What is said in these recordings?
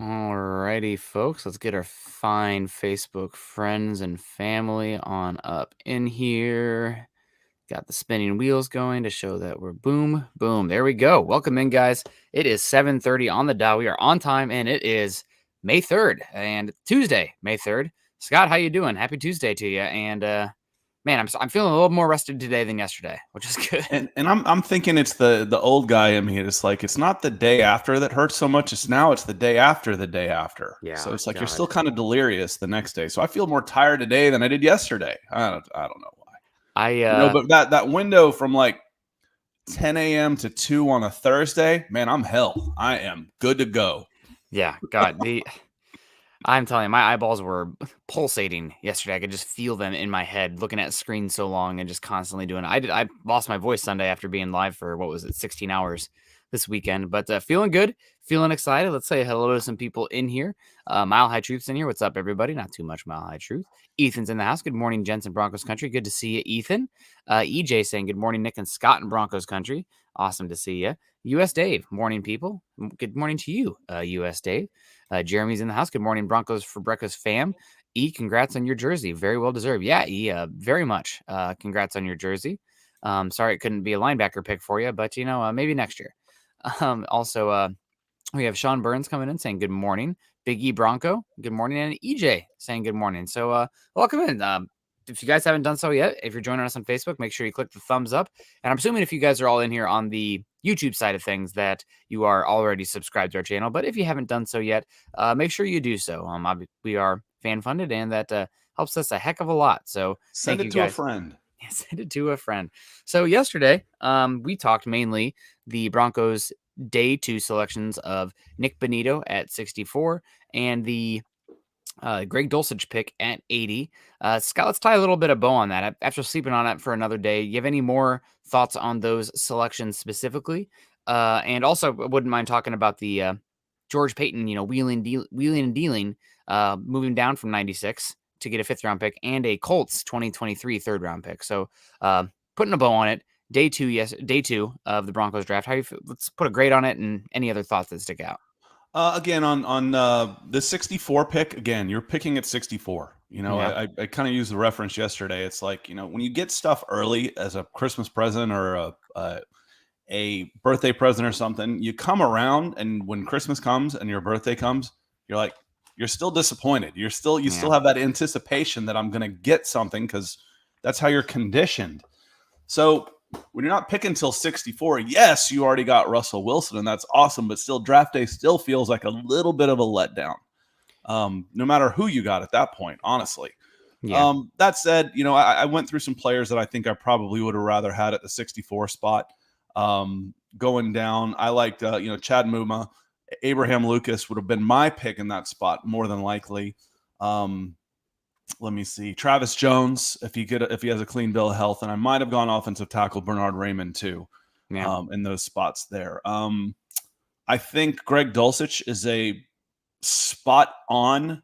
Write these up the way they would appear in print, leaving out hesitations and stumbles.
Alrighty, folks, let's get our fine Facebook friends and family on up in here. Got the spinning wheels going to show that we're boom, boom. There we go. Welcome in, guys. It is 7:30 on the dial. We are on time, and it is May 3rd and Tuesday, May 3rd. Scott, how you doing? Happy Tuesday to you. And man, I'm feeling a little more rested today than yesterday, which is good. And I'm thinking it's the old guy in me. It's like it's not the day after that hurts so much. It's the day after the day after. Yeah, So it's like you're God. still kind of delirious the next day. So I feel more tired today than I did yesterday. I don't know why. But that window from like 10 a.m. to 2 on a Thursday, man, I'm hell. I am good to go. Yeah, God, I'm telling you, my eyeballs were pulsating yesterday. I could just feel them in my head, looking at screens so long and just constantly doing it. I lost my voice Sunday after being live for 16 hours this weekend. But feeling good, feeling excited. Let's say hello to some people in here. Mile High Truth's in here. What's up, everybody? Not too much Mile High Truth. Ethan's in the house. Good morning, gents in Broncos country. Good to see you, Ethan. EJ saying good morning, Nick and Scott in Broncos country. Awesome to see you. US Dave, morning, people. Good morning to you, US Dave. Jeremy's in the house. Good morning, Broncos for breakfast fam. Congrats on your jersey. Very well deserved. Yeah, very much. Congrats on your jersey. Sorry it couldn't be a linebacker pick for you, but maybe next year. Also, we have Sean Burns coming in saying good morning. Big E Bronco, good morning, and EJ saying good morning. So welcome in. If you guys haven't done so yet, if you're joining us on Facebook, make sure you click the thumbs up. And I'm assuming if you guys are all in here on the YouTube side of things that you are already subscribed to our channel. But if you haven't done so yet, make sure you do so. We are fan funded, and that helps us a heck of a lot. So send it to a friend. Yeah, send it to a friend. So yesterday, we talked mainly the Broncos day 2 selections of Nick Benito at 64 and the Greg Dulcich pick at 80. Scott, let's tie a little bit of bow on that. After sleeping on it for another day, you have any more thoughts on those selections specifically? And also, I wouldn't mind talking about the George Payton, wheeling and dealing, moving down from 96 to get a 5th round pick and a Colts 2023 3rd round pick. So putting a bow on it. Day 2 of the Broncos draft. Let's put a grade on it and any other thoughts that stick out. Again, on the 64 pick, again, you're picking at 64. Yeah. I kind of used the reference yesterday. It's like, when you get stuff early as a Christmas present or a birthday present or something, you come around, and when Christmas comes and your birthday comes, you're still disappointed. You still have that anticipation that I'm going to get something because that's how you're conditioned. So when you're not picking till 64, yes, you already got Russell Wilson, and that's awesome, but still draft day still feels like a little bit of a letdown. No matter who you got at that point, honestly. Yeah. That said, I went through some players that I think I probably would have rather had at the 64 spot. Going down, I liked, Chad Muma. Abraham Lucas would have been my pick in that spot more than likely. Let me see. Travis Jones, if he has a clean bill of health, and I might have gone offensive tackle Bernard Raymond too, in those spots there. I think Greg Dulcich is a spot on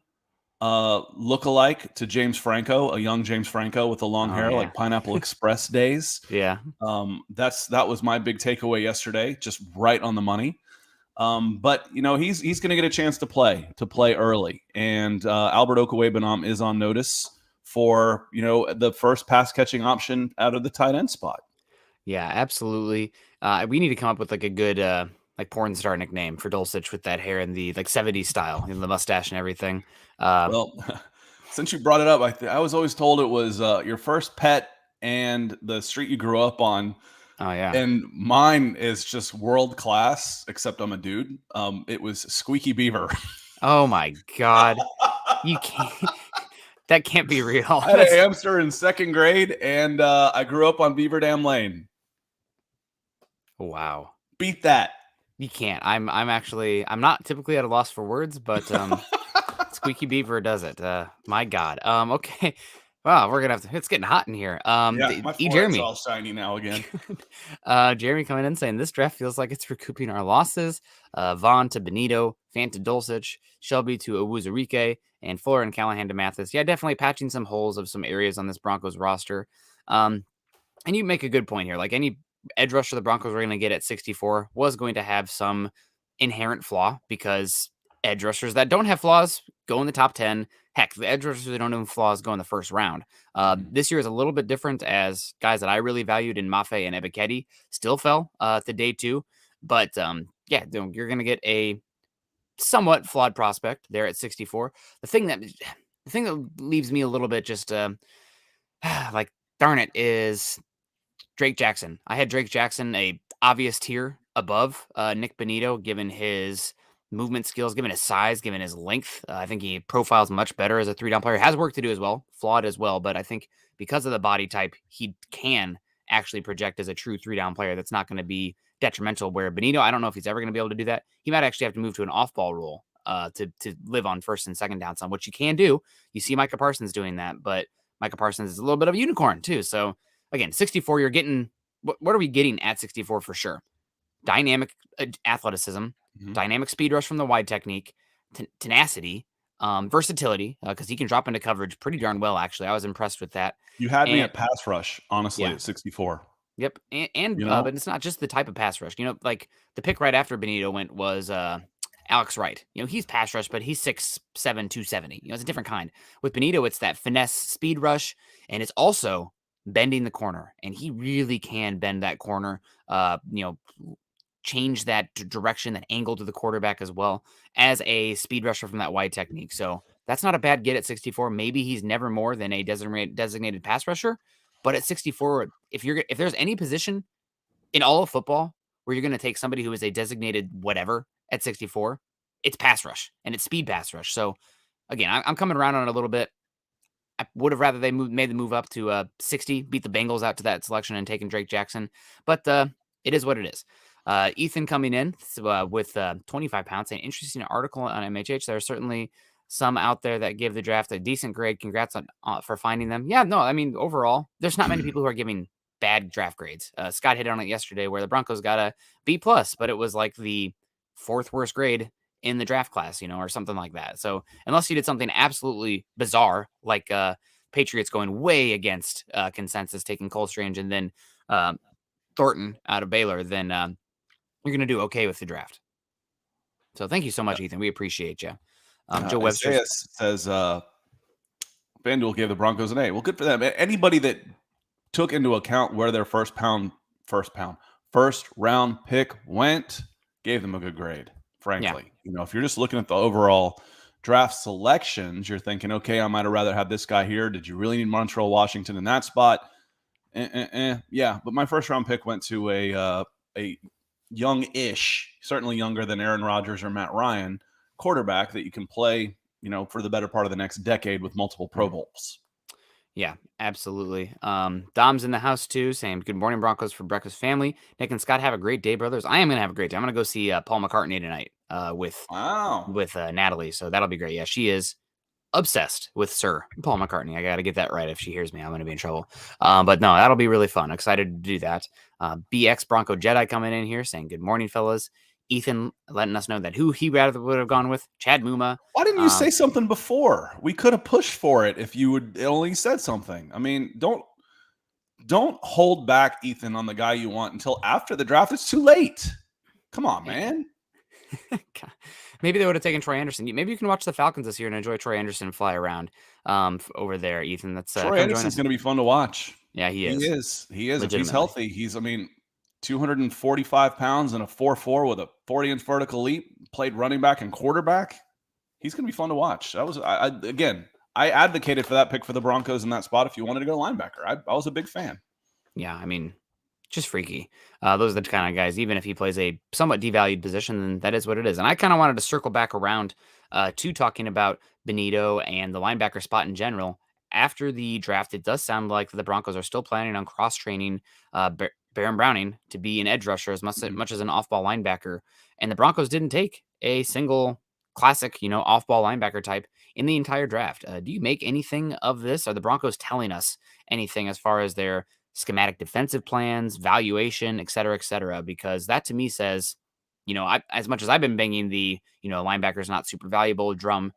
lookalike to James Franco, a young James Franco with the long hair, like Pineapple Express days. Yeah. That was my big takeaway yesterday, just right on the money. But he's going to get a chance to play early, and Albert Okwuegbunam is on notice for the first pass catching option out of the tight end spot. Yeah, absolutely. We need to come up with like a good like porn star nickname for Dulcich with that hair and the like 70s style and the mustache and everything. Well, since you brought it up, I was always told it was your first pet and the street you grew up on. Oh yeah. And mine is just world class, except I'm a dude. It was Squeaky Beaver. Oh my God. You can't that can't be real. I had a hamster in 2nd grade, and I grew up on Beaver Dam Lane. Wow. Beat that. You can't. I'm not typically at a loss for words, but Squeaky Beaver does it. My God. Okay. Wow, we're gonna have to. It's getting hot in here. My forehead's all shiny now again. Jeremy coming in saying this draft feels like it's recouping our losses. Vaughn to Benito, Fant to Dulcich, Shelby to Owuzurike, and Fuller and Callahan to Mathis. Yeah, definitely patching some holes of some areas on this Broncos roster. And you make a good point here. Like any edge rusher the Broncos were going to get at 64 was going to have some inherent flaw because edge rushers that don't have flaws go in the top 10. Heck, the edge rushers that don't have flaws go in the first round. This year is a little bit different, as guys that I really valued in Mafe and Ebiketie still fell to day 2. But yeah, you're going to get a somewhat flawed prospect there at 64. The thing that leaves me a little bit just like, darn it, is Drake Jackson. I had Drake Jackson a obvious tier above Nick Benito, given his movement skills, given his size, given his length. I think he profiles much better as a 3-down player. Has work to do as well, flawed as well, but I think because of the body type, he can actually project as a true 3-down player that's not going to be detrimental, where Benito, I don't know if he's ever going to be able to do that. He might actually have to move to an off-ball role to live on first and second down some, which you can do. You see Micah Parsons doing that, but Micah Parsons is a little bit of a unicorn too. So again, 64, you're getting, what are we getting at 64 for sure? Dynamic athleticism, dynamic speed rush from the wide technique, tenacity, versatility, because he can drop into coverage pretty darn well, actually. I was impressed with that. You had me at pass rush, honestly, at 64. Yep. And but it's not just the type of pass rush. Like the pick right after Benito went was Alex Wright. He's pass rush, but he's 6'7", 270. It's a different kind. With Benito, it's that finesse speed rush, and it's also bending the corner. And he really can bend that corner, change that direction, that angle to the quarterback as well as a speed rusher from that wide technique. So that's not a bad get at 64. Maybe he's never more than a designated pass rusher. But at 64, if there's any position in all of football where you're going to take somebody who is a designated whatever at 64, it's pass rush, and it's speed pass rush. So again, I'm coming around on it a little bit. I would have rather they made the move up to 60, beat the Bengals out to that selection and taken Drake Jackson. But it is what it is. Ethan coming in with 25 pounds. An interesting article on MHH. There are certainly some out there that give the draft a decent grade. Congrats for finding them. Yeah, no, I mean, overall, there's not many people who are giving bad draft grades. Scott hit on it yesterday where the Broncos got a B+, but it was like the 4th worst grade in the draft class, or something like that. So unless you did something absolutely bizarre, like Patriots going way against consensus, taking Cole Strange and then Thornton out of Baylor, then you're going to do okay with the draft. So thank you so much, Ethan. We appreciate you. Joe Webster says FanDuel gave the Broncos an A. Well, good for them. Anybody that took into account where their first round pick went, gave them a good grade, frankly. Yeah. If you're just looking at the overall draft selections, you're thinking, okay, I might have rather had this guy here. Did you really need Montrell Washington in that spot? Yeah, but my first round pick went to a young-ish, certainly younger than Aaron Rodgers or Matt Ryan, quarterback that you can play, for the better part of the next decade with multiple Pro Bowls. Yeah, absolutely. Dom's in the house too, saying good morning, Broncos for breakfast family. Nick and Scott, have a great day, brothers. I am gonna have a great day. I'm gonna go see Paul McCartney tonight with Natalie, so that'll be great. Yeah, she is obsessed with Sir Paul McCartney. I gotta get that right. If she hears me, I'm gonna be in trouble. But no, that'll be really fun. Excited to do that. BX Bronco Jedi coming in here saying good morning, fellas. Ethan letting us know that who he rather would have gone with, Chad Muma. Why didn't you say something before? We could have pushed for it if you would only said something. I mean, don't hold back, Ethan, on the guy you want until after the draft. It's too late. Come on, man. Maybe they would have taken Troy Anderson. Maybe you can watch the Falcons this year and enjoy Troy Anderson fly around over there, Ethan. That's Troy Anderson's going to be fun to watch. Yeah, he is. He is. If he's healthy, 245 pounds and a 4.4 with a 40-inch vertical leap, played running back and quarterback. He's going to be fun to watch. I advocated for that pick for the Broncos in that spot if you wanted to go linebacker. I was a big fan. Yeah, I mean, just freaky. Those are the kind of guys, even if he plays a somewhat devalued position, then that is what it is. And I kind of wanted to circle back around to talking about Benito and the linebacker spot in general. After the draft, it does sound like the Broncos are still planning on cross-training Baron Browning to be an edge rusher as much as an off-ball linebacker. And the Broncos didn't take a single classic, off-ball linebacker type in the entire draft. Do you make anything of this? Are the Broncos telling us anything as far as their schematic defensive plans, valuation, et cetera, because that to me says, as much as I've been banging the, linebackers not super valuable drum,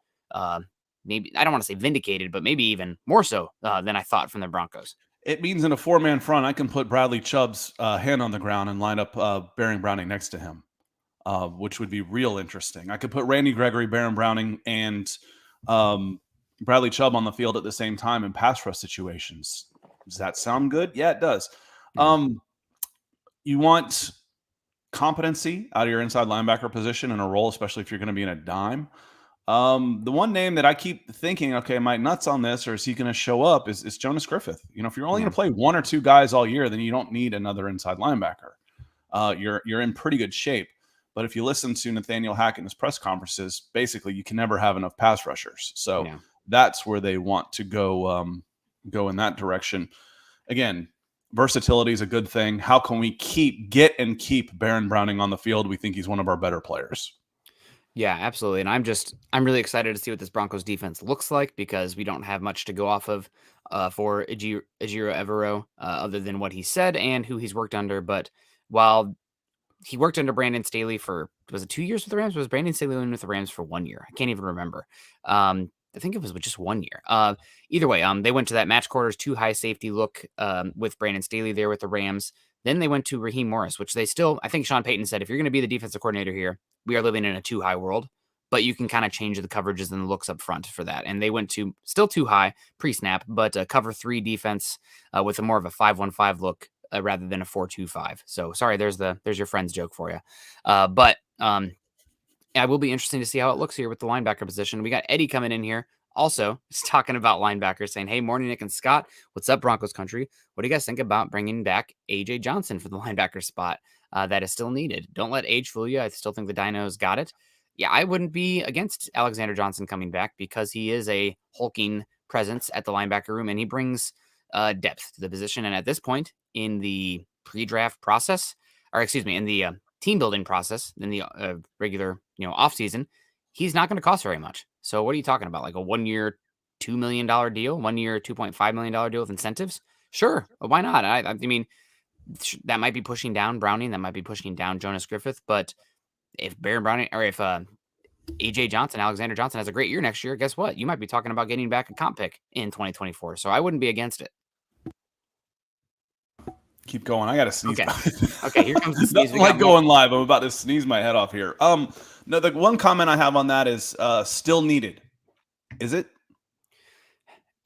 maybe I don't want to say vindicated, but maybe even more so than I thought from the Broncos. It means in a 4-man front, I can put Bradley Chubb's hand on the ground and line up Baron Browning next to him. which would be real interesting. I could put Randy Gregory, Baron Browning, and Bradley Chubb on the field at the same time in pass rush situations. Does that sound good? Yeah, it does. Yeah. You want competency out of your inside linebacker position in a role, especially if you're going to be in a dime. The one name that I keep thinking, okay, am I nuts on this, or is he going to show up? Is Jonas Griffith? If you're only going to play one or two guys all year, then you don't need another inside linebacker. You're in pretty good shape. But if you listen to Nathaniel Hackett in his press conferences, basically you can never have enough pass rushers. So that's where they want to go in that direction. Again, versatility is a good thing. How can we keep Baron Browning on the field? We think he's one of our better players. Yeah, absolutely. And I'm really excited to see what this Broncos defense looks like, because we don't have much to go off of for Ejiro Evero other than what he said and who he's worked under. But while he worked under Brandon Staley for, was it 2 years with the Rams? Or was Brandon Staley only with the Rams for 1 year? I can't even remember. I think it was just 1 year. Either way, they went to that match quarters 2 high safety look with Brandon Staley there with the Rams. Then they went to Raheem Morris, which they still, I think Sean Payton said, if you're going to be the defensive coordinator here, we are living in a 2 high world, but you can kind of change the coverages and the looks up front for that. And they went to still 2 high pre-snap, but cover 3 defense with a more of a 5-1-5 look rather than a 4-2-5. So sorry, there's your friend's joke for you. But it will be interesting to see how it looks here with the linebacker position. We got Eddie coming in here. Also, just talking about linebackers, saying, hey, morning, Nick and Scott. What's up, Broncos country? What do you guys think about bringing back A.J. Johnson for the linebacker spot that is still needed? Don't let age fool you. I still think the Dinos got it. Yeah, I wouldn't be against Alexander Johnson coming back, because he is a hulking presence at the linebacker room, and he brings depth to the position. And at this point in the pre-draft process, or excuse me, in the team building process, in the regular off season, he's not going to cost very much. So what are you talking about? Like a 1 year, $2 million deal, 1 year, $2.5 million deal with incentives? Sure. Why not? I mean, that might be pushing down Browning. That might be pushing down Jonas Griffith. But if Baron Browning, or if A.J. Johnson, Alexander Johnson has a great year next year, guess what? You might be talking about getting back a comp pick in 2024. So I wouldn't be against it. Keep going. I got to sneeze. Okay, here comes the sneeze. Like going live. I'm about to sneeze my head off here. No, the one comment I have on that is still needed. Is it?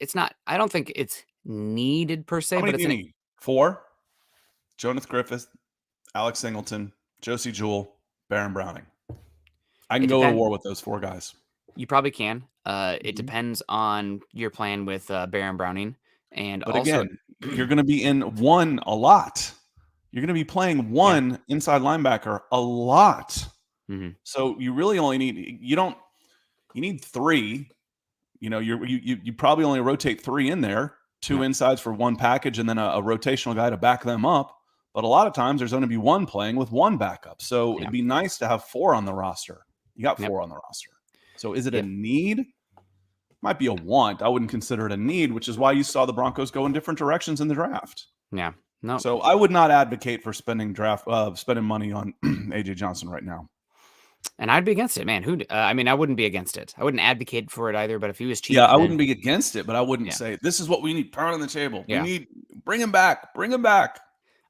It's not. I don't think it's needed per se. How many but do you need? 4? Jonas Griffith, Alex Singleton, Josie Jewell, Baron Browning. I can go to war with those 4 guys. You probably can. It depends on your plan with Baron Browning. But again, you're going to be in one a lot. You're going to be playing one inside linebacker a lot. Mm-hmm. So you really only need, you need 3. You probably only rotate 3 in there, 2 insides for 1 package, and then a rotational guy to back them up. But a lot of times there's going to be 1 playing with 1 backup. So it'd be nice to have 4 on the roster. You got 4 on the roster. So is it a need? Might be a want. I wouldn't consider it a need, which is why you saw the Broncos go in different directions in the draft. Yeah. No. So I would not advocate for spending money on A.J. Johnson right now. And I'd be against it, man. I wouldn't be against it. I wouldn't advocate for it either, but if he was cheap. Yeah, I wouldn't be against it, but I wouldn't say, this is what we need, pound on the table. We need, bring him back.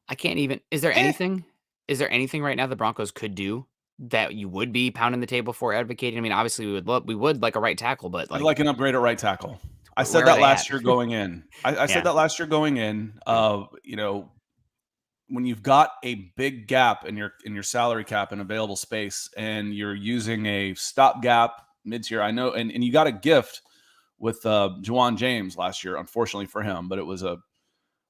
I can't even, is there anything right now the Broncos could do that you would be pounding the table for advocating? I mean, obviously we would like a right tackle, but I'd like an upgrade at right tackle. I said that last year going in. I said that last year going in. When you've got a big gap in your salary cap and available space, and you're using a stopgap mid-tier, I know, and you got a gift with Juwan James last year, unfortunately for him, but it was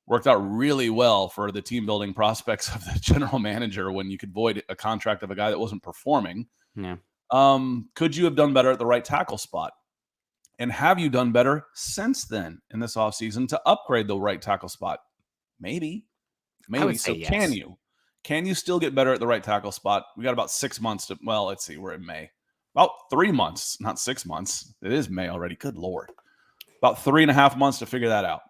worked out really well for the team building prospects of the general manager when you could void a contract of a guy that wasn't performing. Yeah. Could you have done better at the right tackle spot? And have you done better since then in this offseason to upgrade the right tackle spot? Maybe. So can you still get better at the right tackle spot? We got about 6 months to, well, let's see, we're in May. About 3 months, not 6 months. It is May already. Good Lord. About 3.5 months to figure that out.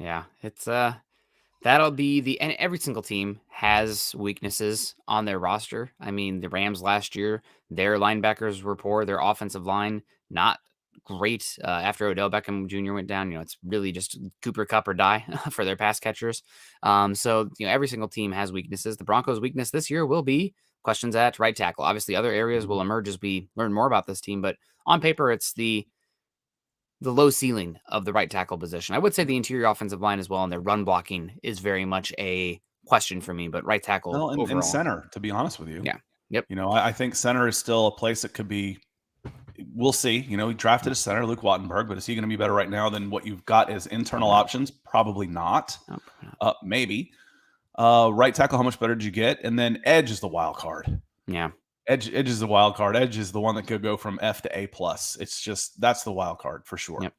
Yeah, it's that'll be and every single team has weaknesses on their roster. I mean, the Rams last year, their linebackers were poor, their offensive line not great after Odell Beckham Jr. went down. It's really just Cooper Kupp or die for their pass catchers. So every single team has weaknesses. The Broncos' weakness this year will be questions at right tackle. Obviously, other areas will emerge as we learn more about this team, but on paper, it's the low ceiling of the right tackle position. I would say the interior offensive line as well, and their run blocking is very much a question for me, but right tackle Well, and overall. center, to be honest with you. Yeah. Yep. I think center is still a place that could be. We'll see. He drafted a center, Luke Wattenberg, but is he going to be better right now than what you've got as internal options? Probably not. Maybe. Right tackle, how much better did you get? And then edge is the wild card. Yeah. Edge is the wild card. Edge is the one that could go from F to A+. It's just, that's the wild card for sure. Yep.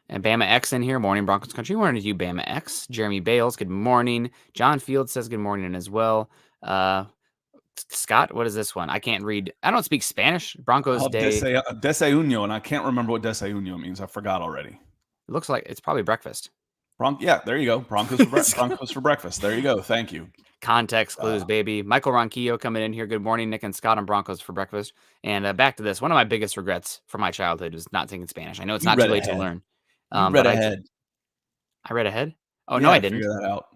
And Bama X in here. Morning, Broncos Country. Morning to you, Bama X. Jeremy Bales, good morning. John Field says good morning as well. Scott, what is this one? I can't read. I don't speak Spanish. Broncos Day. Desayuno, and I can't remember what desayuno means. I forgot already. It looks like it's probably breakfast. Yeah, there you go. Broncos for breakfast. There you go. Thank you. Context clues, baby. Michael Ronquillo coming in here. Good morning, Nick and Scott on Broncos for breakfast. And back to this. One of my biggest regrets from my childhood was not taking Spanish. I know it's not too late to learn. Read ahead. I read ahead? Oh, no, I didn't. Figure that out.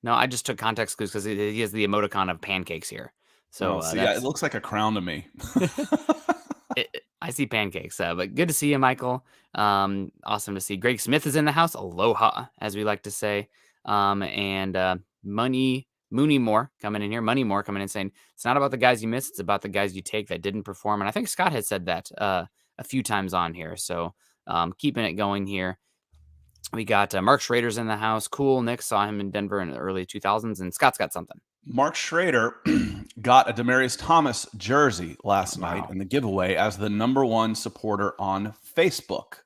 No, I just took context clues because he has the emoticon of pancakes here. So it looks like a crown to me. I see pancakes, but good to see you, Michael. Awesome to see. Greg Smith is in the house. Aloha, as we like to say. And Mooney Moore coming in here. Money Moore coming in saying, it's not about the guys you miss. It's about the guys you take that didn't perform. And I think Scott had said that a few times on here. So keeping it going here. We got Mark Schrader's in the house. Cool. Nick saw him in Denver in the early 2000s. And Scott's got something. Mark Schrader got a Demaryius Thomas jersey last night in the giveaway as the #1 supporter on Facebook.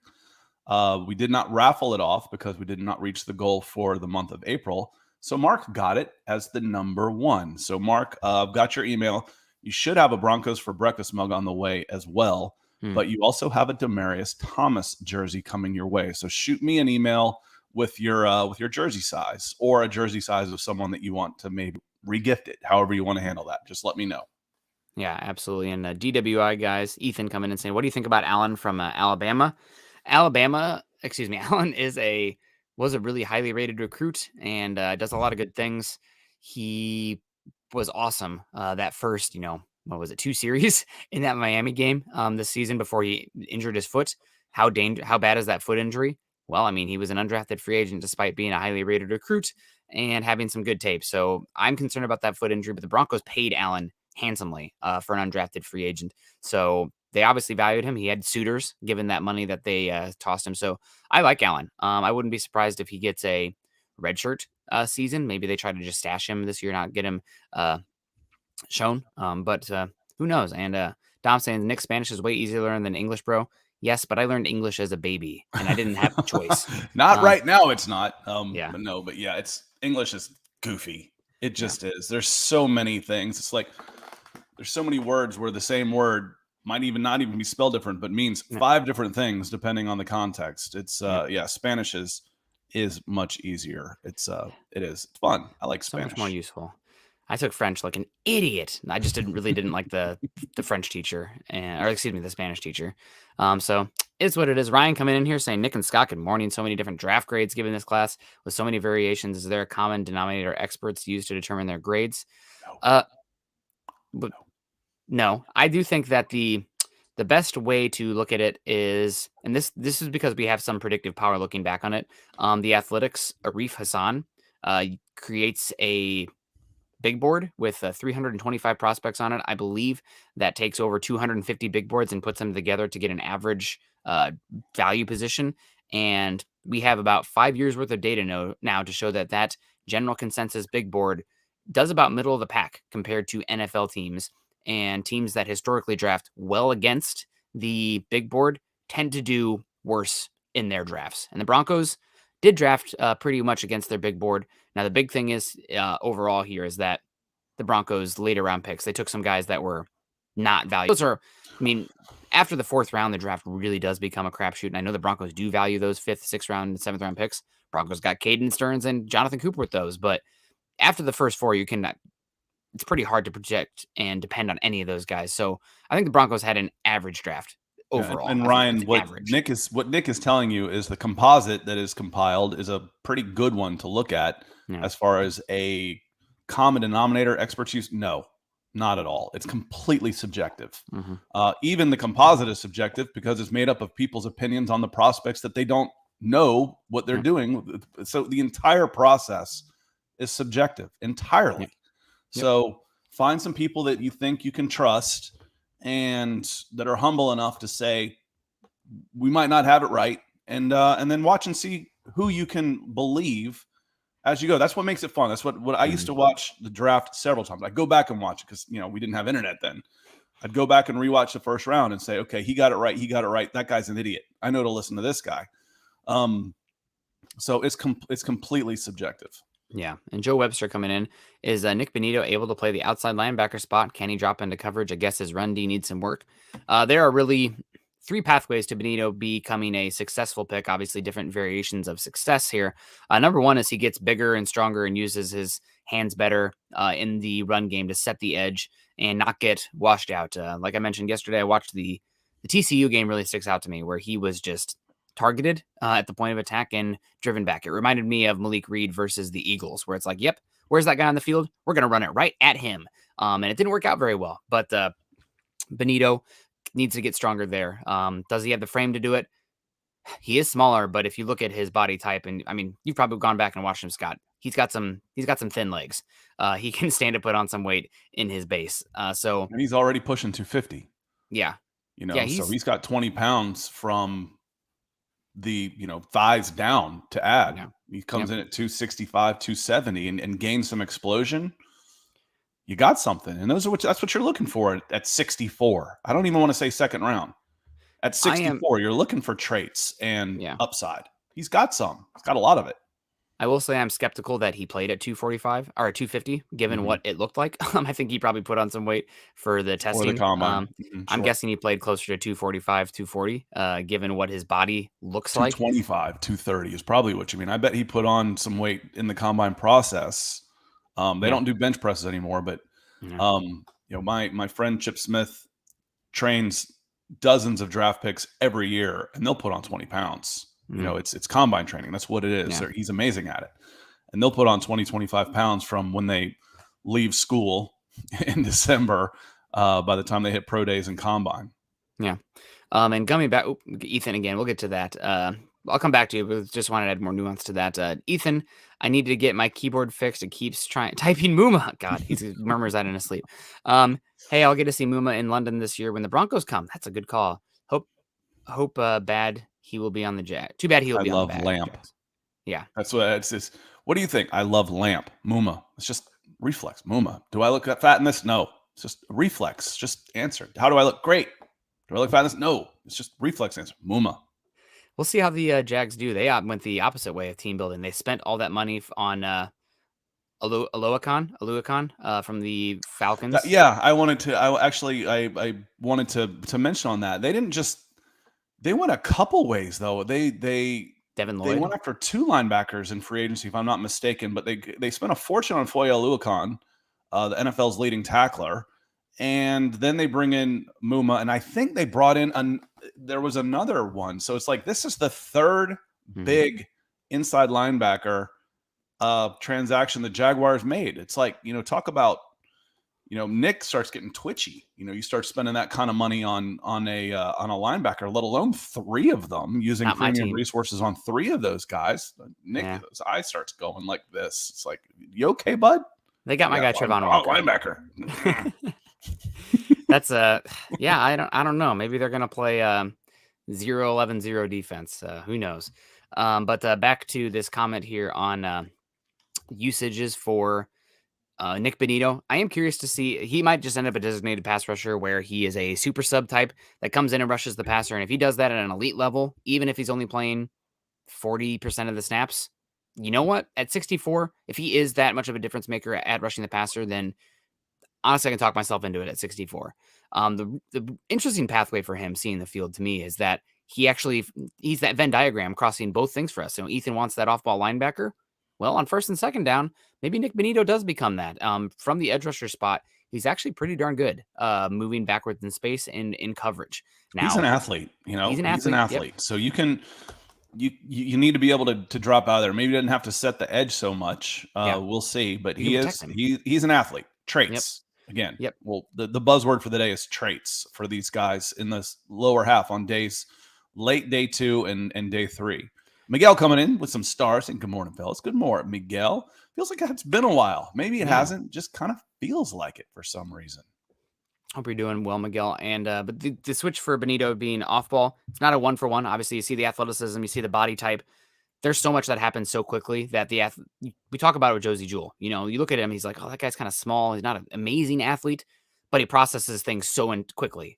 We did not raffle it off because we did not reach the goal for the month of April. So Mark got it as the #1. So Mark, I've got your email. You should have a Broncos for breakfast mug on the way as well. But you also have a Demaryius Thomas jersey coming your way. So shoot me an email with your jersey size or a jersey size of someone that you want to maybe regift it, however you want to handle that. Just let me know. Yeah, absolutely. And DWI guys, Ethan coming in and saying, what do you think about Allen from Alabama? Allen was a really highly rated recruit and does a lot of good things. He was awesome that first, what was it, 2 series in that Miami game this season before he injured his foot. How bad is that foot injury? Well, I mean, he was an undrafted free agent despite being a highly rated recruit and having some good tape. So I'm concerned about that foot injury, but the Broncos paid Allen handsomely for an undrafted free agent. So they obviously valued him. He had suitors given that money that they tossed him. So I like Allen. I wouldn't be surprised if he gets a redshirt season. Maybe they try to just stash him this year, not get him shown. But who knows? And Dom saying Nick's Spanish is way easier to learn than English, bro. Yes, but I learned English as a baby, and I didn't have a choice. Not right now, it's not. Yeah. But it's English is goofy. It just is. There's so many things. It's like there's so many words where the same word might not even be spelled different, but means 5 different things depending on the context. It's Spanish is much easier. It is. It's fun. I like Spanish. So much more useful. I took French like an idiot. I just didn't like the French teacher the Spanish teacher. So it's what it is. Ryan coming in here saying Nick and Scott, good morning. So many different draft grades given this class with so many variations. Is there a common denominator experts use to determine their grades? No, I do think that the best way to look at it is, and this is because we have some predictive power looking back on it. The Athletics, Arif Hassan creates a big board with 325 prospects on it. I believe that takes over 250 big boards and puts them together to get an average value position. And we have about 5 years worth of data now to show that general consensus big board does about middle of the pack compared to NFL teams, and teams that historically draft well against the big board tend to do worse in their drafts. And the Broncos did draft pretty much against their big board. Now, the big thing is overall here is that the Broncos later round picks, they took some guys that were not valued. After the 4th round, the draft really does become a crapshoot. And I know the Broncos do value those 5th, 6th round, and 7th round picks. Broncos got Caden Stearns and Jonathan Cooper with those. But after the first 4, it's pretty hard to project and depend on any of those guys. So I think the Broncos had an average draft overall. And Ryan, what Nick is telling you is the composite that is compiled is a pretty good one to look at as far as a common denominator experts use. No, Not at all. It's completely subjective. Mhm. Even the composite is subjective because it's made up of people's opinions on the prospects that they don't know what they're Yep. doing. So the entire process is subjective entirely. Yep. So find some people that you think you can trust and that are humble enough to say, we might not have it right. And then watch and see who you can believe as you go. That's what makes it fun. That's what I used to watch the draft several times. I'd go back and watch it because, we didn't have internet then. I'd go back and rewatch the first round and say, okay, he got it right. He got it right. That guy's an idiot. I know to listen to this guy. So it's completely subjective. Yeah. And Joe Webster coming in. Is Nick Benito able to play the outside linebacker spot? Can he drop into coverage? I guess his run D needs some work. There are really 3 pathways to Benito becoming a successful pick. Obviously, different variations of success here. Number 1 is he gets bigger and stronger and uses his hands better in the run game to set the edge and not get washed out. Like I mentioned yesterday, I watched the TCU game. Really sticks out to me where he was just targeted at the point of attack and driven back. It reminded me of Malik Reed versus the Eagles, where it's like, yep, where's that guy on the field? We're going to run it right at him. And it didn't work out very well. But Benito needs to get stronger there. Does he have the frame to do it? He is smaller, but if you look at his body type, and I mean, you've probably gone back and watched him, Scott. He's got some thin legs. He can stand to put on some weight in his base. So and he's already pushing 250. Yeah. So he's got 20 pounds from the thighs down to add. Yeah. He comes in at 265, 270 and gains some explosion. You got something, and that's what you're looking for at 64. I don't even want to say second round. At 64, you're looking for traits and upside. He's got some. He's got a lot of it. I will say I'm skeptical that he played at 245 or 250, given what it looked like. I think he probably put on some weight for the testing. Or the combine. I'm guessing he played closer to 245, 240, given what his body looks like. 225, 230 is probably what you mean. I bet he put on some weight in the combine process. They don't do bench presses anymore, but my friend Chip Smith trains dozens of draft picks every year, and they'll put on 20 pounds. It's combine training. That's what it is. Yeah. He's amazing at it. And they'll put on 20, 25 pounds from when they leave school in December by the time they hit pro days and combine. Yeah. And coming back, Ethan again, we'll get to that. I'll come back to you, but just wanted to add more nuance to that. Ethan, I needed to get my keyboard fixed. It keeps typing Muma. God, he murmurs that in his sleep. Hey, I'll get to see Muma in London this year when the Broncos come. That's a good call. Hope bad he will be on the Jag. Too bad he will be on the Jags. Lamp. Yeah. That's what it's just. What do you think? I love Lamp. Muma. It's just reflex. Muma. Do I look fat in this? No. It's just a reflex. Just answer. How do I look? Great. Do I look fat in this? No. It's just reflex answer. Muma. We'll see how the Jags do. They went the opposite way of team building. They spent all that money on Aluakon from the Falcons. I wanted to mention on that. They went a couple ways though. Devin Lloyd. They went after 2 linebackers in free agency, if I'm not mistaken, but they spent a fortune on Foye Aluakon, the NFL's leading tackler. And then they bring in Muma, and I think they brought in there was another one. So it's like this is the third big inside linebacker transaction the Jaguars made. It's like, talk about, Nick starts getting twitchy. You start spending that kind of money on a linebacker, let alone 3 of them, using premium resources on 3 of those guys. Nick, his eye starts going like this. It's like, you okay, bud? They got my guy Trevon Walker. Linebacker. That's I don't know. Maybe they're gonna play 0-11-0 defense. Who knows? But back to this comment here on usages for Nick Benito. I am curious to see. He might just end up a designated pass rusher where he is a super sub type that comes in and rushes the passer. And if he does that at an elite level, even if he's only playing 40% of the snaps, you know what? At 64, if he is that much of a difference maker at rushing the passer, then honestly, I can talk myself into it at 64. The interesting pathway for him seeing the field to me is that he's that Venn diagram crossing both things for us. Ethan wants that off-ball linebacker. Well, on first and second down, maybe Nick Benito does become that. From the edge rusher spot, he's actually pretty darn good moving backwards in space and in coverage. Now, he's an athlete, He's an athlete. Yep. So you can you need to be able to drop out of there. Maybe he doesn't have to set the edge so much. We'll see, but he's an athlete. Traits. again. Yep. Well, the buzzword for the day is traits for these guys in this lower half on late day 2 and day 3. Miguel coming in with some stars, and good morning, fellas. Good morning, Miguel. Feels like it's been a while. Maybe it hasn't. Just kind of feels like it for some reason. Hope you're doing well, Miguel. And but the switch for Benito being off ball, it's not a 1-for-1. Obviously, you see the athleticism, you see the body type. There's so much that happens so quickly that we talk about it with Josie Jewell. You know, you look at him, he's like, oh, that guy's kind of small. He's not an amazing athlete, but he processes things so quickly.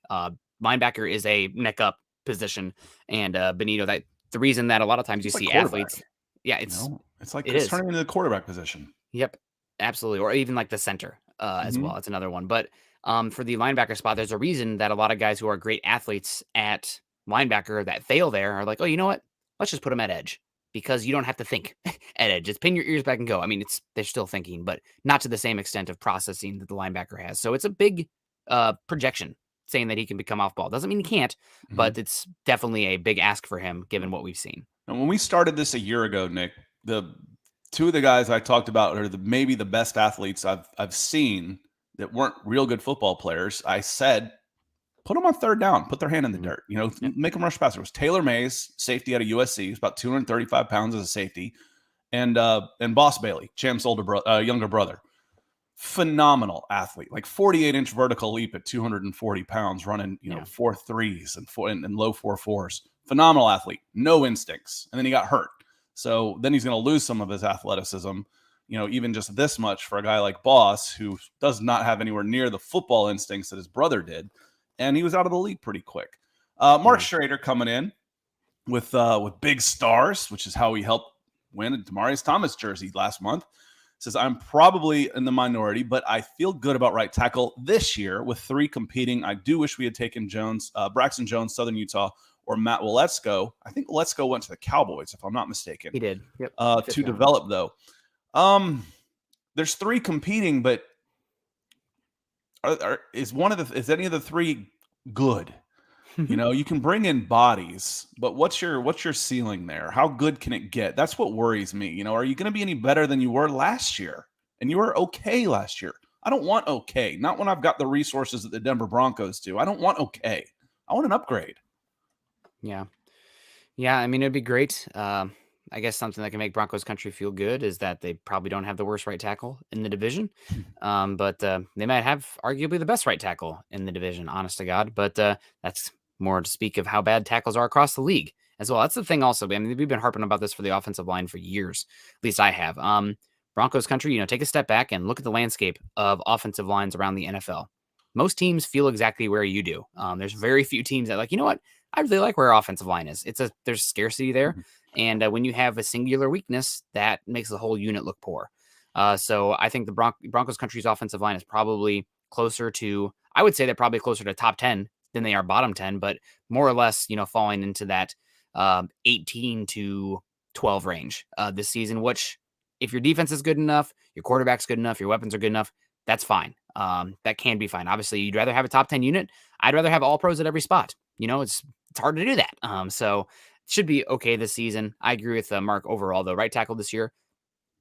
Linebacker is a neck up position, and Benito, that the reason that a lot of times you see athletes, it's like it's turning into the quarterback position. Yep, absolutely, or even like the center as well. It's another one, but for the linebacker spot, there's a reason that a lot of guys who are great athletes at linebacker that fail there are like, oh, you know what? Let's just put them at edge. Because you don't have to think at edge. Just pin your ears back and go. I mean, they're still thinking, but not to the same extent of processing that the linebacker has. So it's a big projection saying that he can become off ball. Doesn't mean he can't, but it's definitely a big ask for him given what we've seen. And when we started this a year ago, Nick, the two of the guys I talked about are maybe the best athletes I've seen that weren't real good football players. I said, put them on third down, put their hand in the dirt, make them rush passer. It was Taylor Mays, safety out of USC. He's about 235 pounds as a safety. And Boss Bailey, Champ's younger brother. Phenomenal athlete, like 48-inch vertical leap at 240 pounds, running, 4.3s and low 4.4s. Phenomenal athlete, no instincts. And then he got hurt. So then he's going to lose some of his athleticism, even just this much for a guy like Boss, who does not have anywhere near the football instincts that his brother did. And he was out of the league pretty quick. Mark Schrader coming in with big stars, which is how he helped win a Demaryius Thomas jersey last month. Says, I'm probably in the minority, but I feel good about right tackle this year with 3 competing. I do wish we had taken Braxton Jones, Southern Utah, or Matt Waletzko. I think Waletzko went to the Cowboys, if I'm not mistaken. He did. Yep. To develop, though. There's 3 competing, but is any of the 3 good? You can bring in bodies, but what's your ceiling there? How good can it get? That's what worries me. Are you going to be any better than you were last year? And you were okay last year. I don't want okay. Not when I've got the resources that the Denver Broncos do. I don't want okay. I want an upgrade. Yeah. I mean, it'd be great. I guess something that can make Broncos country feel good is that they probably don't have the worst right tackle in the division. But they might have arguably the best right tackle in the division, honest to God. But that's more to speak of how bad tackles are across the league as well. That's the thing also. I mean, we've been harping about this for the offensive line for years. At least I have. Broncos country, take a step back and look at the landscape of offensive lines around the NFL. Most teams feel exactly where you do. There's very few teams that like, you know what? I really like where our offensive line is. There's scarcity there. And when you have a singular weakness, that makes the whole unit look poor. So I think the Broncos country's offensive line is probably closer to, I would say they're probably closer to top 10 than they are bottom 10, but more or less, falling into that 18 to 12 range this season, which if your defense is good enough, your quarterback's good enough, your weapons are good enough, that's fine. That can be fine. Obviously, you'd rather have a top 10 unit. I'd rather have all pros at every spot. It's hard to do that. So it should be okay this season. I agree with Mark overall, though. Right tackle this year,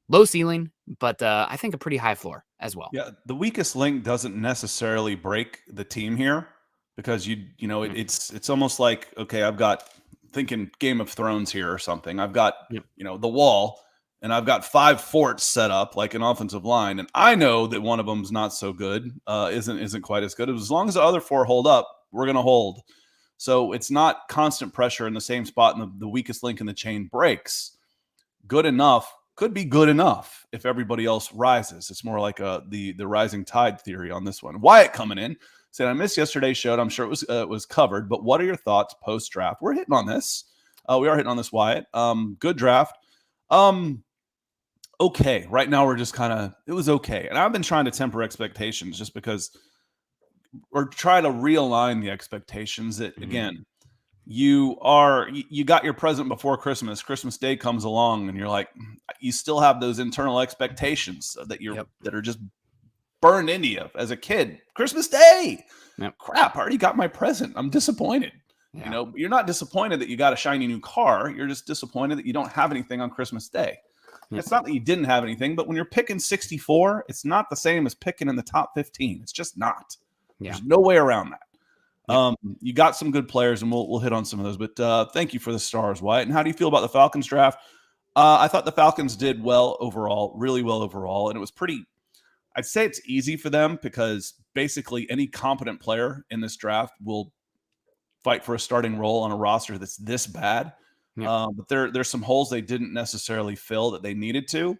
low ceiling, but I think a pretty high floor as well. Yeah, the weakest link doesn't necessarily break the team here because it's almost like, okay, I've got thinking Game of Thrones here or something. I've got the wall, and I've got 5 forts set up like an offensive line, and I know that one of them's not so good, isn't quite as good. As long as the other 4 hold up, we're gonna hold. So it's not constant pressure in the same spot, and the weakest link in the chain breaks. Good enough could be good enough if everybody else rises. It's more like the rising tide theory on this one. Wyatt coming in said, I missed yesterday's show. I'm sure it was covered, but what are your thoughts post draft? We're hitting on this. We are hitting on this, Wyatt. Good draft. Okay. Right now we're just it was okay. And I've been trying to temper expectations just because or try to realign the expectations that, again, you got your present before Christmas. Christmas Day comes along and you're like, you still have those internal expectations that that are just burned into you as a kid. Christmas Day. Yep. Crap, I already got my present. I'm disappointed. Yeah. You're not disappointed that you got a shiny new car. You're just disappointed that you don't have anything on Christmas Day. It's not that you didn't have anything, but when you're picking 64, it's not the same as picking in the top 15. It's just not. Yeah. There's no way around that. You got some good players, and we'll hit on some of those. But thank you for the stars, Wyatt. And how do you feel about the Falcons draft? I thought the Falcons did well overall, really well overall, and it was pretty. I'd say it's easy for them because basically any competent player in this draft will fight for a starting role on a roster that's this bad. Yeah. But there's some holes they didn't necessarily fill that they needed to,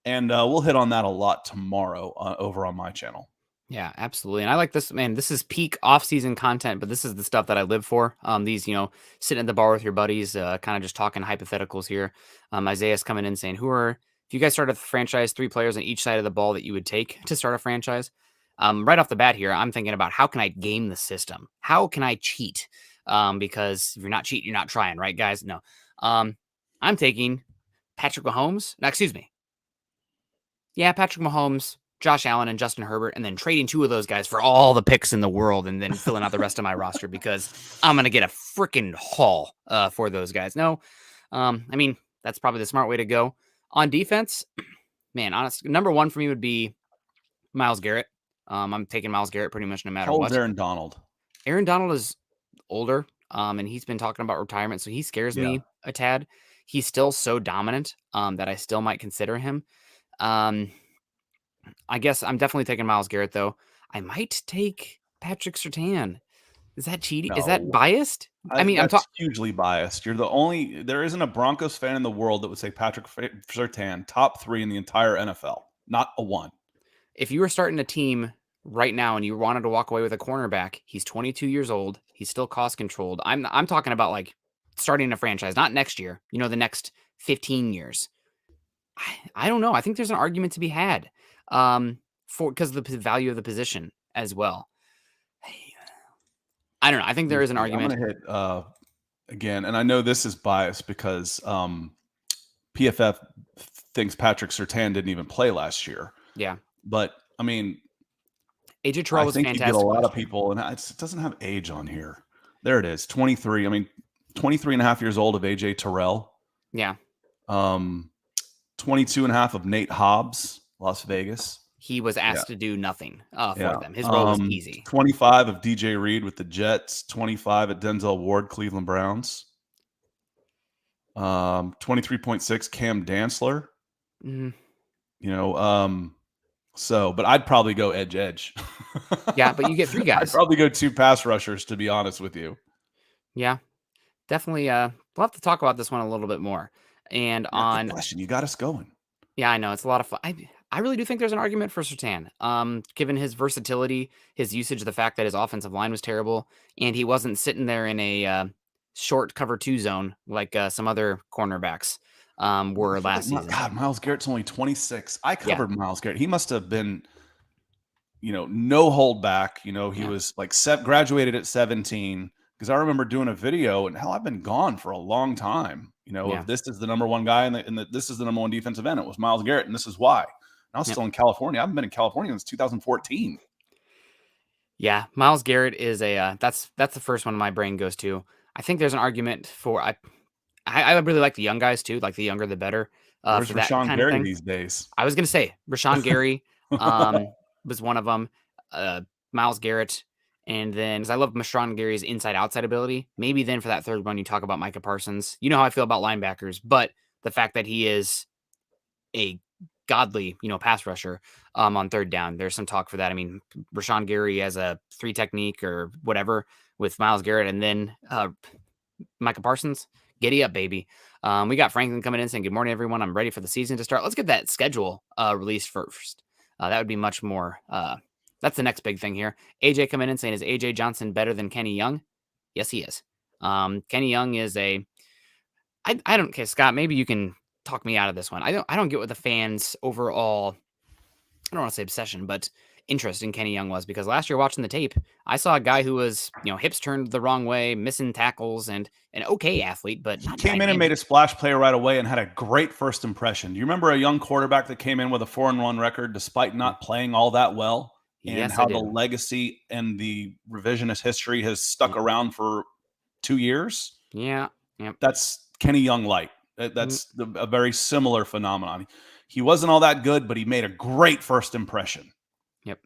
and we'll hit on that a lot tomorrow over on my channel. Yeah, absolutely. And I like this, man. This is peak off-season content, but this is the stuff that I live for. These, sitting at the bar with your buddies, kind of just talking hypotheticals here. Isaiah's coming in saying, if you guys started a franchise, 3 players on each side of the ball that you would take to start a franchise? Right off the bat here, I'm thinking about how can I game the system? How can I cheat? Because if you're not cheating, you're not trying, right, guys? No. I'm taking Patrick Mahomes. No, excuse me. Yeah, Patrick Mahomes, Josh Allen, and Justin Herbert, and then trading 2 of those guys for all the picks in the world and then filling out the rest of my roster because I'm going to get a freaking haul for those guys. No, that's probably the smart way to go. On defense, man, honestly, number 1 for me would be Myles Garrett. I'm taking Myles Garrett pretty much no matter what. How old is Aaron Donald? Aaron Donald is older, and he's been talking about retirement, so he scares me a tad. He's still so dominant that I still might consider him. I guess I'm definitely taking Myles Garrett, though. I might take Patrick Surtain. Is that cheating? No. Is that biased? That's hugely biased. There isn't a Broncos fan in the world that would say Patrick Surtain, top 3 in the entire NFL. Not a one. If you were starting a team right now and you wanted to walk away with a cornerback, he's 22 years old. He's still cost controlled. I'm talking about like starting a franchise, not next year, the next 15 years. I don't know. I think there's an argument to be had because of the value of the position as well. I don't know. I think there is an argument. I'm going to hit again, and I know this is biased because PFF thinks Patrick Surtain didn't even play last year. Yeah. But, AJ Terrell was fantastic. I think you get a lot of people, and it doesn't have age on here. There it is, 23. 23 and a half years old of AJ Terrell. Yeah. 22 and a half of Nate Hobbs, Las Vegas. He was asked to do nothing for them. His role was easy. 25 of DJ Reed with the Jets. 25 at Denzel Ward, Cleveland Browns. 23.6 Cam Dantzler. But I'd probably go edge. Yeah, but you get 3 guys. I'd probably go 2 pass rushers, to be honest with you. Yeah, definitely. We'll have to talk about this one a little bit more. And on question, you got us going. Yeah, I know it's a lot of fun. I really do think there's an argument for Surtain, given his versatility, his usage, the fact that his offensive line was terrible, and he wasn't sitting there in a short cover 2 zone like some other cornerbacks were last season. God, Myles Garrett's only 26. I covered Myles Garrett. He must have been, no hold back. He was like graduated at 17. Because I remember doing a video, and hell, I've been gone for a long time. If this is the number 1 guy and this is the number 1 defensive end, it was Myles Garrett, and this is why. And I was still in California. I haven't been in California since 2014. Yeah, Myles Garrett is that's the first one my brain goes to. I think there's an argument for I really like the young guys too, like the younger the better. Where's Rashawn Gary these days? I was gonna say Rashawn Gary was one of them. Myles Garrett. And then, because I love Rashawn Gary's inside-outside ability, maybe then for that third one, you talk about Micah Parsons. You know how I feel about linebackers, but the fact that he is a godly, pass rusher on third down, there's some talk for that. Rashawn Gary has a 3 technique or whatever with Myles Garrett, and then Micah Parsons, giddy up, baby. We got Franklin coming in saying, good morning, everyone. I'm ready for the season to start. Let's get that schedule released first. That would be much more... That's the next big thing here. AJ coming in saying, is AJ Johnson better than Kenny Young? Yes, he is. Kenny Young is I don't care, Scott, maybe you can talk me out of this one. I don't get what the fans overall, I don't want to say obsession, but interest in Kenny Young was, because last year watching the tape, I saw a guy who was, hips turned the wrong way, missing tackles, and an okay athlete, but not came in and made a splash play right away and had a great first impression. Do you remember a young quarterback that came in with a 4-1 record despite not playing all that well? And how the legacy and the revisionist history has stuck around for 2 years. Yeah. That's Kenny Young light. That's a very similar phenomenon. He wasn't all that good, but he made a great first impression. Yep.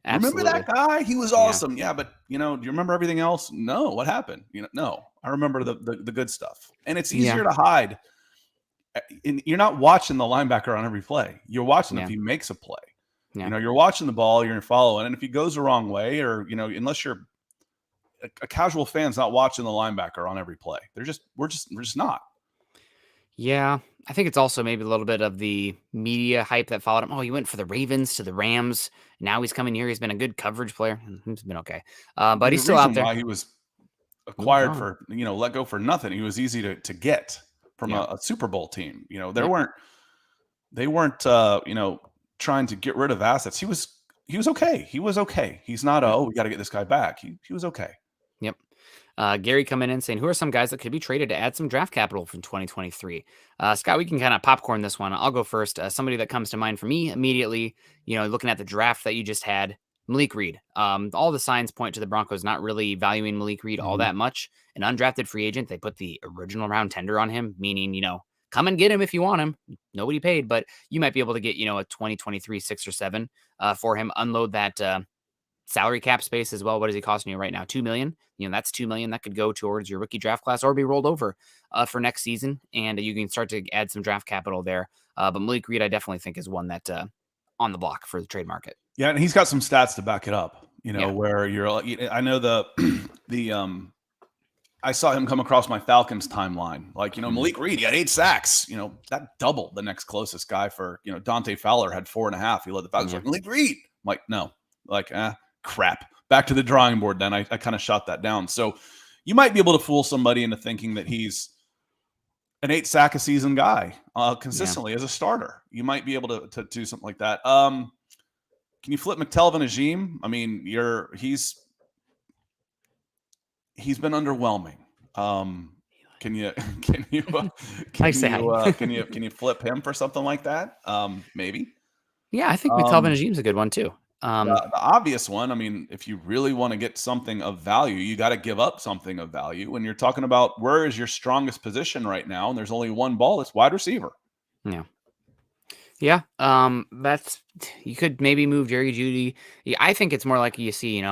Absolutely. Remember that guy? He was awesome. Yeah, but do you remember everything else? No. What happened? No. I remember the good stuff. And it's easier to hide. You're not watching the linebacker on every play. You're watching if he makes a play. Yeah. You're watching the ball, you're following, and if he goes the wrong way, or unless you're a casual fan's not watching the linebacker on every play. We're just not. Yeah, I think it's also maybe a little bit of the media hype that followed him. Oh, he went for the Ravens to the Rams. Now he's coming here. He's been a good coverage player. He's been okay, but he's still out there. Why he was acquired for let go for nothing. He was easy to get from a Super Bowl team. They weren't trying to get rid of assets. He was okay. He was okay. He's not we got to get this guy back. He was okay. Yep. Gary coming in saying, who are some guys that could be traded to add some draft capital from 2023? Scott, we can kind of popcorn this one. I'll go first. Somebody that comes to mind for me immediately, looking at the draft that you just had, Malik Reed. All the signs point to the Broncos not really valuing Malik Reed all that much. An undrafted free agent, they put the original round tender on him, meaning, come and get him if you want him. Nobody paid, but you might be able to get, a 2023 6 or 7 for him. Unload that salary cap space as well. What is he costing you right now? $2 million. That's $2 million that could go towards your rookie draft class or be rolled over for next season. And you can start to add some draft capital there. But Malik Reed, I definitely think is one that on the block for the trade market. Yeah. And he's got some stats to back it up, where I know I saw him come across my Falcons timeline. Malik Reed, he had 8 sacks, that doubled the next closest guy for, Dante Fowler had 4.5. He led the Falcons. Malik Reed. I'm like, no, crap. Back to the drawing board then. I kind of shot that down. So you might be able to fool somebody into thinking that he's an 8 sack a season guy consistently as a starter. You might be able to do something like that. Can you flip McTelvin Ajim? I mean, he's been underwhelming. Can you flip him for something like that? Maybe. Yeah, I think McTelvin Ajim's a good one too. The obvious one, I mean, if you really want to get something of value, you got to give up something of value. When you're talking about where is your strongest position right now, and there's only one ball, it's wide receiver. Yeah. Yeah. You could maybe move Jerry Jeudy. Yeah, I think it's more likely you see,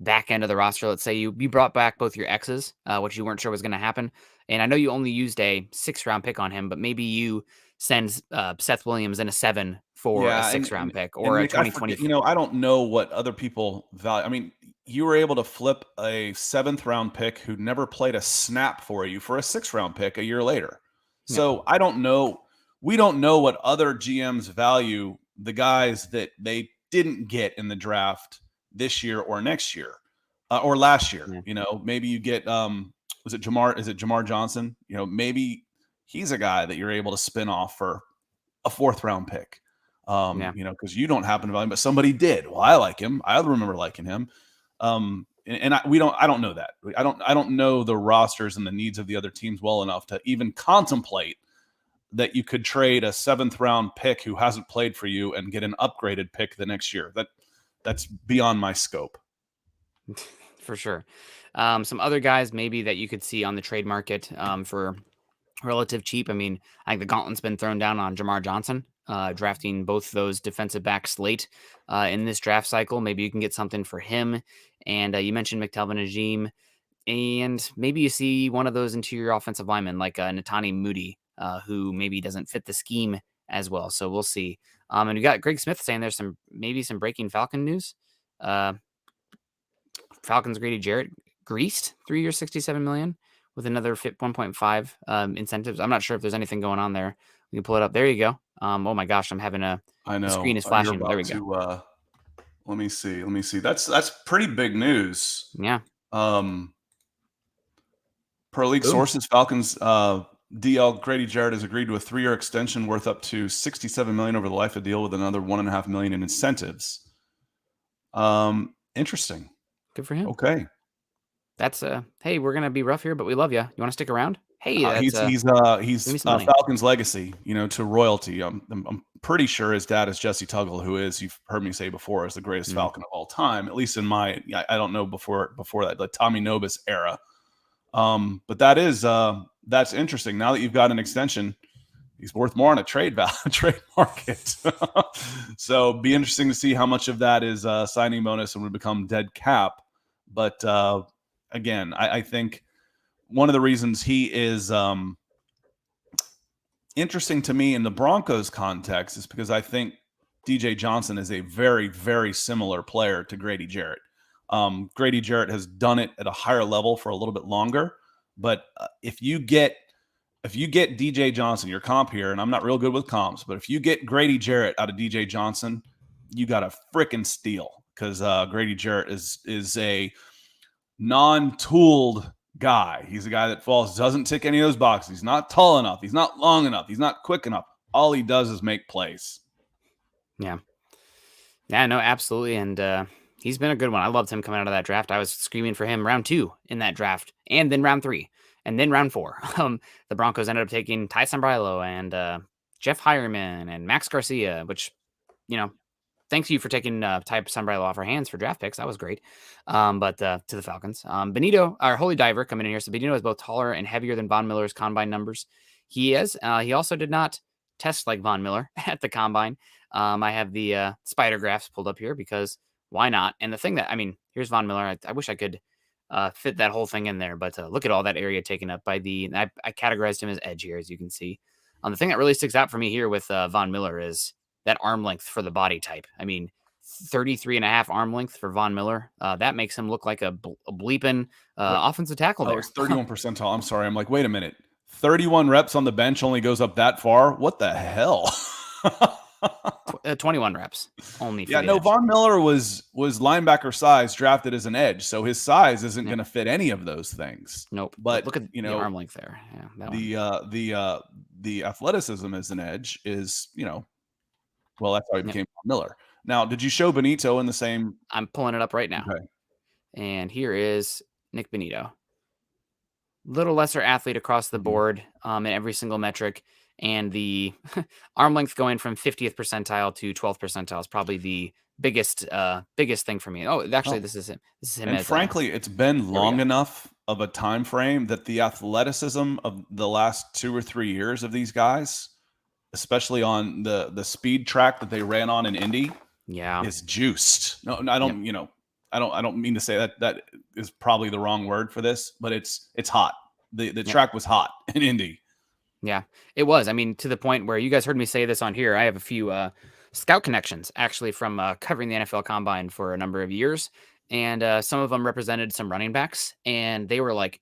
back end of the roster. Let's say you brought back both your X's, which you weren't sure was going to happen. And I know you only used a 6th-round pick on him, but maybe you send Seth Williams in a 7 for a 6th-round pick or a 2020. I don't know what other people value. I mean, you were able to flip a 7th-round pick who never played a snap for you for a 6th-round pick a year later. Yeah. So I don't know. We don't know what other GMs value the guys that they didn't get in the draft this year or next year or last year. Yeah. Maybe you get is it Jamar Johnson? Maybe he's a guy that you're able to spin off for a 4th-round pick. Because you don't happen to value him, but somebody did. Well, I like him. I remember liking him. I don't know that. I don't know the rosters and the needs of the other teams well enough to even contemplate that you could trade a 7th-round pick who hasn't played for you and get an upgraded pick the next year. That's beyond my scope. For sure. Some other guys maybe that you could see on the trade market for relative cheap. I mean, I think the gauntlet's been thrown down on Jamar Johnson, drafting both those defensive backs late in this draft cycle. Maybe you can get something for him. And you mentioned McTelvin Ajim, and maybe you see one of those interior offensive linemen like Netani Moody, who maybe doesn't fit the scheme as well. So we'll see. And we got Greg Smith saying there's some breaking Falcon news. Falcons Grady Jarrett greased 3 years, $67 million with another 1.5 incentives. I'm not sure if there's anything going on there. We can pull it up. There you go. Oh my gosh, I'm having the screen is flashing. There we go. Let me see. That's pretty big news. Yeah. Per league sources, Falcons DL Grady Jarrett has agreed to a 3-year extension worth up to $67 million over the life of the deal with another $1.5 million in incentives. Interesting. Good for him. Okay. That's hey, we're gonna be rough here, but we love you. You want to stick around? Hey, he's Falcons legacy, to royalty. I'm pretty sure his dad is Jesse Tuggle, who is, you've heard me say before, is the greatest Falcon of all time. At least in my, I don't know before that, like Tommy Nobis era. But that is that's interesting. Now that you've got an extension, he's worth more on a trade market. So be interesting to see how much of that is signing bonus and would become dead cap. But again, I think one of the reasons he is interesting to me in the Broncos context is because I think DJ Johnson is a very, very similar player to Grady Jarrett. Grady Jarrett has done it at a higher level for a little bit longer, but if you get DJ Johnson, your comp here, and I'm not real good with comps, but if you get Grady Jarrett out of DJ Johnson, you got a freaking steal, because Grady Jarrett is a non-tooled guy. He's a guy that doesn't tick any of those boxes. He's not tall enough. He's not long enough. He's not quick enough. All he does is make plays. Yeah. Yeah, no, absolutely. And he's been a good one. I loved him coming out of that draft. I was screaming for him round 2 in that draft, and then round 3, and then round 4. The Broncos ended up taking Ty Sambrailo and Jeff Hireman and Max Garcia, which, thanks you for taking Ty Sambrailo off our hands for draft picks. That was great. But to the Falcons. Benito, our holy diver, coming in here. So Benito is both taller and heavier than Von Miller's combine numbers. He is. He also did not test like Von Miller at the combine. I have the spider graphs pulled up here because why not? And the thing that, here's Von Miller. I wish I could fit that whole thing in there, but look at all that area taken up by I categorized him as edge here, as you can see. The thing that really sticks out for me here with Von Miller is that arm length for the body type. 33 and a half arm length for Von Miller. That makes him look like a bleeping offensive tackle there. It's 31 percentile. I'm sorry. I'm like, wait a minute. 31 reps on the bench only goes up that far? What the hell? 21 reps only. Von Miller was linebacker size, drafted as an edge, so his size isn't going to fit any of those things. Nope. But look at the arm length there. Yeah, the athleticism as an edge is, well, that's how he became Von Miller. Now, did you show Benito in the same? I'm pulling it up right now. Okay. And here is Nick Benito. Little lesser athlete across the board in every single metric. And the arm length going from 50th percentile to 12th percentile is probably the biggest thing for me. Oh, actually, this is him. And frankly, it's been long enough of a time frame that the athleticism of the last 2 or 3 years of these guys, especially on the speed track that they ran on in Indy, is juiced. No, I don't. I don't mean to say that is probably the wrong word for this, but it's hot. The track was hot in Indy. Yeah, it was. To the point where you guys heard me say this on here. I have a few scout connections actually from covering the NFL Combine for a number of years. And some of them represented some running backs. And they were like,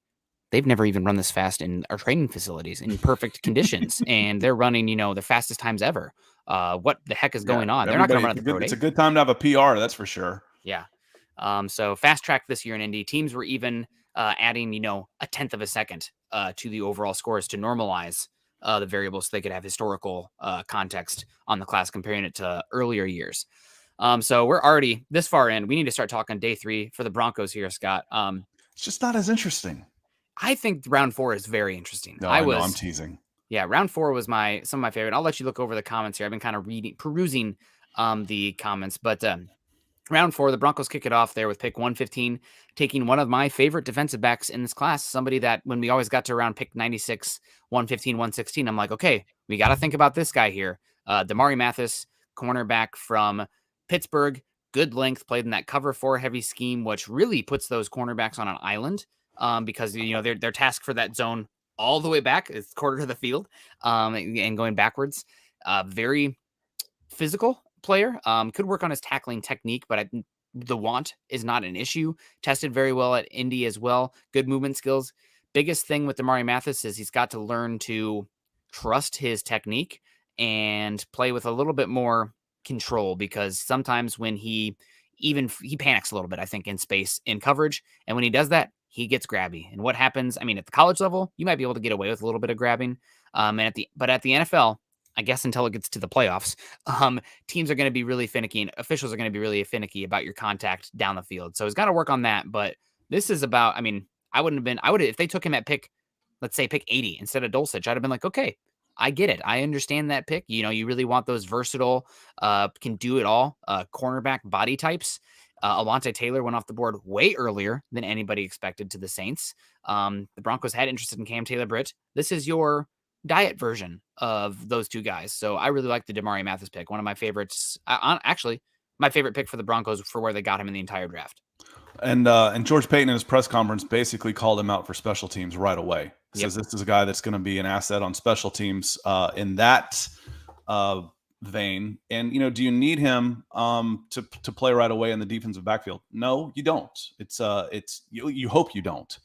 they've never even run this fast in our training facilities in perfect conditions. And they're running, the fastest times ever. What the heck is going on? They're not going to run at the pro day. It's a good time to have a PR, that's for sure. Yeah. So fast track this year in Indy. Teams were even adding, a tenth of a second to the overall scores to normalize the variables so they could have historical context on the class, comparing it to earlier years. So we're already this far in. We need to start talking day 3 for the Broncos here, Scott. It's just not as interesting. I think round 4 is very interesting. No, I'm teasing. Yeah, round 4 was some of my favorite. I'll let you look over the comments here. I've been kind of perusing the comments, but round 4, the Broncos kick it off there with pick 115, taking one of my favorite defensive backs in this class, somebody that when we always got to around pick 96, 115, 116, I'm like, okay, we got to think about this guy here. Damari Mathis, cornerback from Pittsburgh, good length, played in that cover 4 heavy scheme, which really puts those cornerbacks on an island because, their task for that zone all the way back is quarter to the field and going backwards. Very physical player, could work on his tackling technique, but the want is not an issue. Tested very well at Indy as well. Good movement skills. Biggest thing with Damari Mathis is he's got to learn to trust his technique and play with a little bit more control, because sometimes when he panics a little bit, I think, in space, in coverage. And when he does that, he gets grabby. And what happens, at the college level, you might be able to get away with a little bit of grabbing. But at the NFL, I guess until it gets to the playoffs, teams are going to be really finicky and officials are going to be really finicky about your contact down the field. So he's got to work on that. But this is about, if they took him at let's say pick 80 instead of Dulcich, I'd have been like, okay, I get it. I understand that pick. You really want those versatile, can do it all, cornerback body types. Alontae Taylor went off the board way earlier than anybody expected to the Saints. The Broncos had interested in Cam Taylor-Britt. This is your diet version of those two guys. So I really like the Damari Mathis pick. One of my favorites. Actually, my favorite pick for the Broncos for where they got him in the entire draft. And George Paton in his press conference basically called him out for special teams right away. Says this is a guy that's going to be an asset on special teams in that vein. And, do you need him to play right away in the defensive backfield? No, you don't. You hope you don't.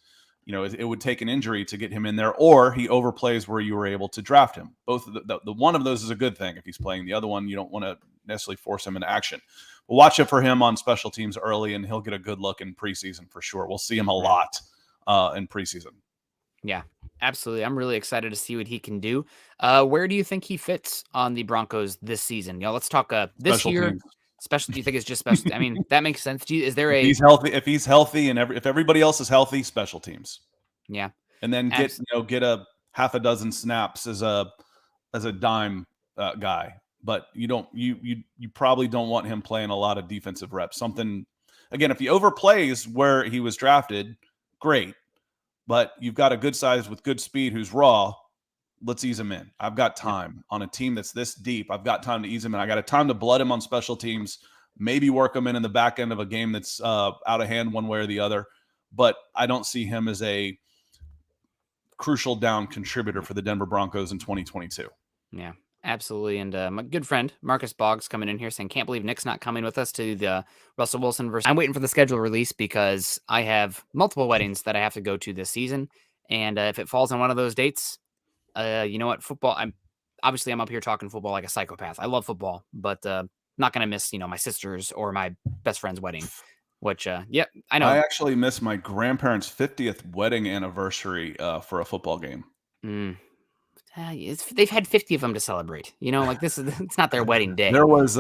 It would take an injury to get him in there, or he overplays where you were able to draft him. Both of the one of those is a good thing if he's playing. The other one, you don't want to necessarily force him into action. But watch it for him on special teams early, and he'll get a good look in preseason for sure. We'll see him a lot in preseason. Yeah, absolutely. I'm really excited to see what he can do. Where do you think he fits on the Broncos this season? Let's talk this Special year. teams. Special? Do you think it's just special? I mean, that makes sense. Is there If he's healthy, and if everybody else is healthy, special teams. Yeah, and then get a half a dozen snaps as a dime guy, but you probably don't want him playing a lot of defensive reps. Something again, if he overplays where he was drafted, great. But you've got a good size with good speed who's raw. Let's ease him in. I've got time on a team that's this deep. I've got time to ease him in. I got a time to blood him on special teams, maybe work him in the back end of a game that's out of hand one way or the other. But I don't see him as a crucial down contributor for the Denver Broncos in 2022. Yeah, absolutely. And my good friend Marcus Boggs coming in here saying, can't believe Nick's not coming with us to the Russell Wilson versus. I'm waiting for the schedule release because I have multiple weddings that I have to go to this season. And if it falls on one of those dates, you know what? Football. I'm up here talking football like a psychopath. I love football, but not going to miss, my sister's or my best friend's wedding. Which, I know. I actually missed my grandparents' 50th wedding anniversary for a football game. They've had 50 of them to celebrate. It's not their wedding day. There's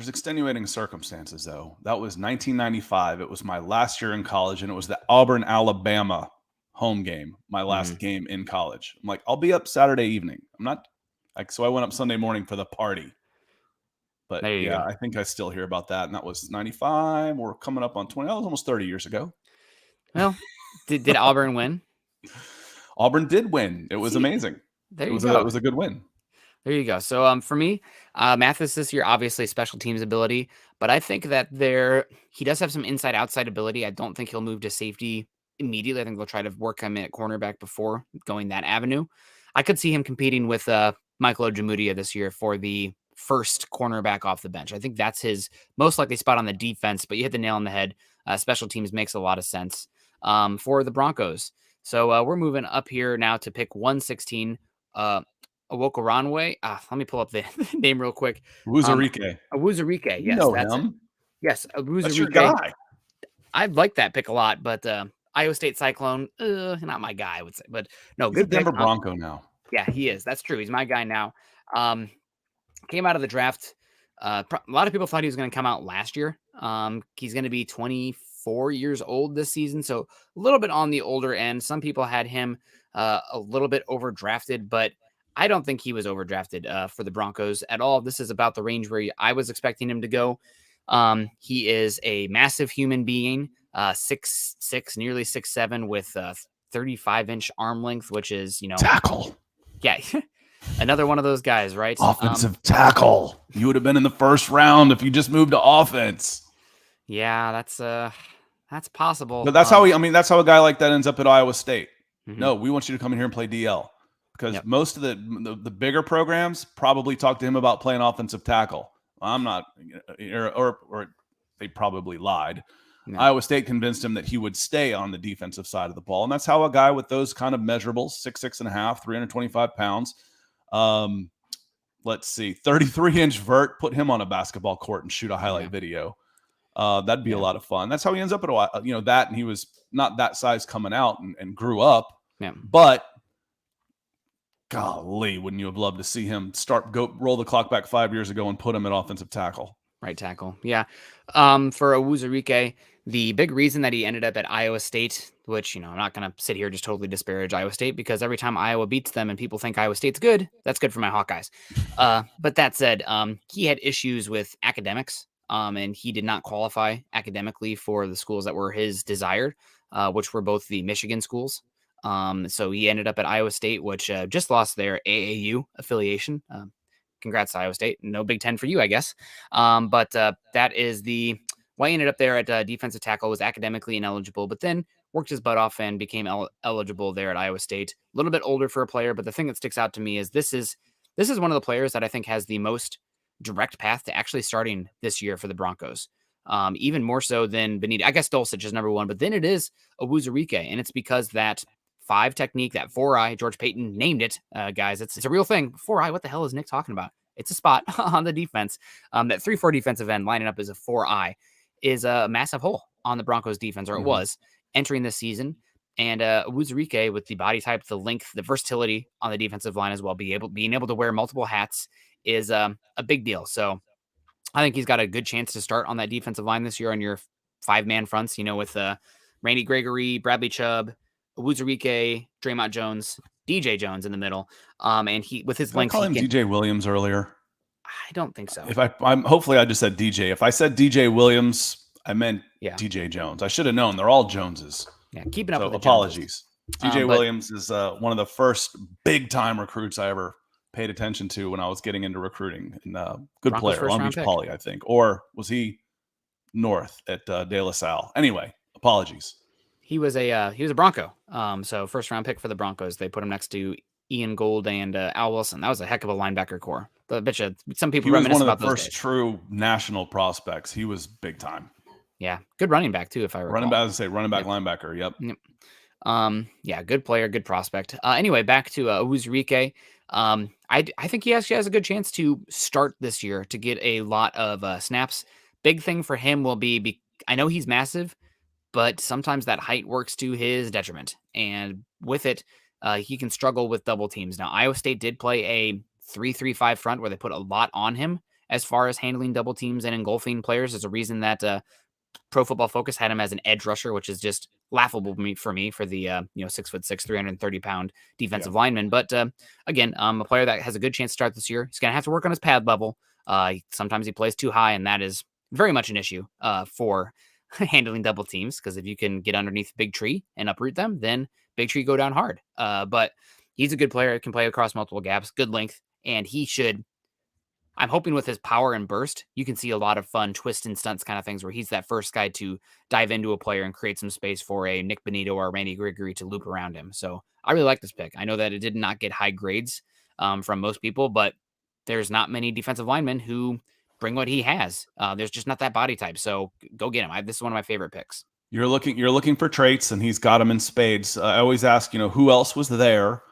extenuating circumstances, though. That was 1995. It was my last year in college, and it was the Auburn, Alabama home game, my last game in college. I'm like, I'll be up Saturday evening. So I went up Sunday morning for the party. But yeah, I think I still hear about that. And that was 95. We're coming up on 20. That was almost 30 years ago. Well, did Auburn win? Auburn did win. It was amazing. It was a good win. There you go. So for me, Mathis this year, obviously special teams ability, but I think that he does have some inside-outside ability. I don't think he'll move to safety immediately. I think they'll try to work him in at cornerback before going that avenue. I could see him competing with Michael Ojemudia this year for the first cornerback off the bench. I think that's his most likely spot on the defense, but you hit the nail on the head. Special teams makes a lot of sense for the Broncos. So we're moving up here now to pick 116. Awokoranwe. Let me pull up the name real quick. Awuzurike. Awuzurike. Yes, that's him. Yes, Awuzurike. That's your guy. I like that pick a lot, but Iowa State Cyclone, not my guy, I would say. But no, He's good a Denver pick. Bronco now. Yeah, he is. That's true. He's my guy now. Came out of the draft. A lot of people thought he was going to come out last year. He's going to be 24 years old this season, so a little bit on the older end. Some people had him a little bit overdrafted, but I don't think he was overdrafted for the Broncos at all. This is about the range where I was expecting him to go. He is a massive human being, 6'6", nearly 6'7", with 35-inch arm length, which is, tackle. Yeah. Another one of those guys, right? Offensive tackle. You would have been in the first round if you just moved to offense. Yeah, that's possible. But that's how a guy like that ends up at Iowa State. Mm-hmm. No, we want you to come in here and play DL because most of the bigger programs probably talk to him about playing offensive tackle. I'm not, or they probably lied. No. Iowa State convinced him that he would stay on the defensive side of the ball, and that's how a guy with those kind of measurables, 6'6.5", 325 pounds. Let's see, 33-inch vert, put him on a basketball court and shoot a highlight video. That'd be a lot of fun. That's how he ends up at that. And he was not that size coming out and grew up. Yeah. But golly, wouldn't you have loved to see him roll the clock back 5 years ago and put him at offensive tackle? Right tackle. Yeah. For Awuzurike, the big reason that he ended up at Iowa State, which, I'm not going to sit here and just totally disparage Iowa State because every time Iowa beats them and people think Iowa State's good, that's good for my Hawkeyes. But that said, he had issues with academics. and he did not qualify academically for the schools that were his desired, which were both the Michigan schools. So he ended up at Iowa State, which just lost their AAU affiliation. Congrats to Iowa State. No Big Ten for you, I guess. But that is why he ended up there at defensive tackle, was academically ineligible, but then worked his butt off and became eligible there at Iowa State. A little bit older for a player, but the thing that sticks out to me is this is one of the players that I think has the most direct path to actually starting this year for the Broncos. Even more so than Benito. I guess Dulcich is number one, but then it is Awuzurike, and it's because that 5 technique, that 4-eye, George Payton named it, guys. It's a real thing. 4-eye, what the hell is Nick talking about? It's a spot on the defense. That 3-4 defensive end lining up as a 4-eye is a massive hole on the Broncos defense, or it was entering this season. And Awuzurike, with the body type, the length, the versatility on the defensive line as well, being able to wear multiple hats is a big deal. So I think he's got a good chance to start on that defensive line this year on your 5-man fronts, with Randy Gregory, Bradley Chubb, Awuzurike, Draymond Jones, DJ Jones in the middle. And he, with his length, I call him DJ Williams earlier. I don't think so. If I'm hopefully I just said DJ. If I said DJ Williams, I meant DJ Jones. I should have known. They're all Joneses. Yeah, keeping up with the apologies. DJ Williams is one of the first big time recruits I ever paid attention to when I was getting into recruiting. And good Broncos player, Long Beach Poly, I think. Or was he North at De La Salle? Anyway, apologies. He was a Bronco. So first round pick for the Broncos. They put him next to Ian Gold and Al Wilson. That was a heck of a linebacker core. But I bet you some people reminisce about those. He was one of the first true national prospects. He was big time. Yeah, good running back too, if I recall. Running back, linebacker. Yep. Yeah, good player, good prospect. Anyway, back to Awuzurike. I think he actually has a good chance to start this year to get a lot of snaps. Big thing for him will be I know he's massive, but sometimes that height works to his detriment, and with it, he can struggle with double teams. Now, Iowa State did play a 3-3-5 front where they put a lot on him as far as handling double teams and engulfing players. There's a reason that Pro Football Focus had him as an edge rusher, which is just laughable for the 6'6", 330-pound defensive lineman. But again, a player that has a good chance to start this year. He's going to have to work on his pad level. Sometimes he plays too high, and that is very much an issue for handling double teams, because if you can get underneath a big tree and uproot them, then big tree go down hard. But he's a good player, can play across multiple gaps, good length, and he should. I'm hoping with his power and burst, you can see a lot of fun twist and stunts kind of things where he's that first guy to dive into a player and create some space for a Nick Benito or Randy Gregory to loop around him. So I really like this pick. I know that it did not get high grades from most people, but there's not many defensive linemen who bring what he has. There's just not that body type. So go get him. This is one of my favorite picks. You're looking for traits, and he's got them in spades. I always ask, who else was there?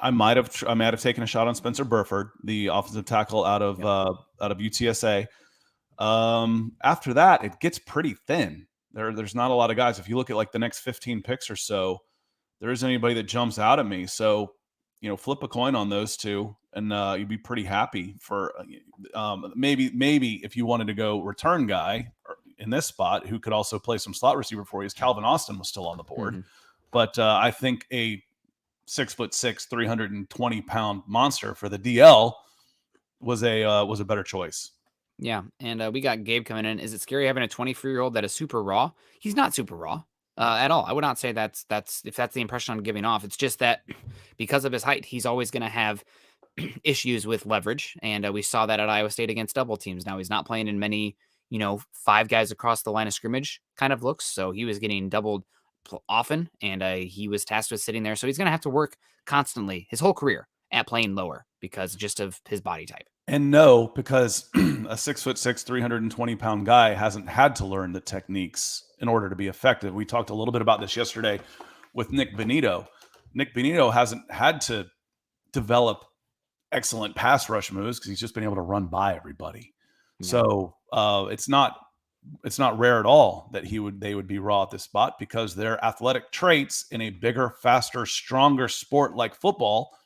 I might have taken a shot on Spencer Burford, the offensive tackle out of UTSA. After that, it gets pretty thin. There's not a lot of guys. If you look at like the next 15 picks or so, there isn't anybody that jumps out at me. So, flip a coin on those two, and you'd be pretty happy. For maybe if you wanted to go return guy in this spot, who could also play some slot receiver for you, is Calvin Austin was still on the board. But I think a 6'6", 320-pound monster for the DL was a better choice. Yeah, and we got Gabe coming in. Is it scary having a 23-year-old that is super raw? He's not super raw at all. I would not say that's if that's the impression I'm giving off. It's just that because of his height, he's always going to have issues with leverage, and we saw that at Iowa State against double teams. Now he's not playing in many, 5 guys across the line of scrimmage kind of looks, so he was getting doubled often, and he was tasked with sitting there. So he's going to have to work constantly his whole career at playing lower because just of his body type. And no, because a 6'6", 320-pound guy hasn't had to learn the techniques in order to be effective. We talked a little bit about this yesterday with Nick Benito. Nick Benito hasn't had to develop excellent pass rush moves because he's just been able to run by everybody. Yeah. So it's not rare at all that they would be raw at this spot, because their athletic traits in a bigger, faster, stronger sport like football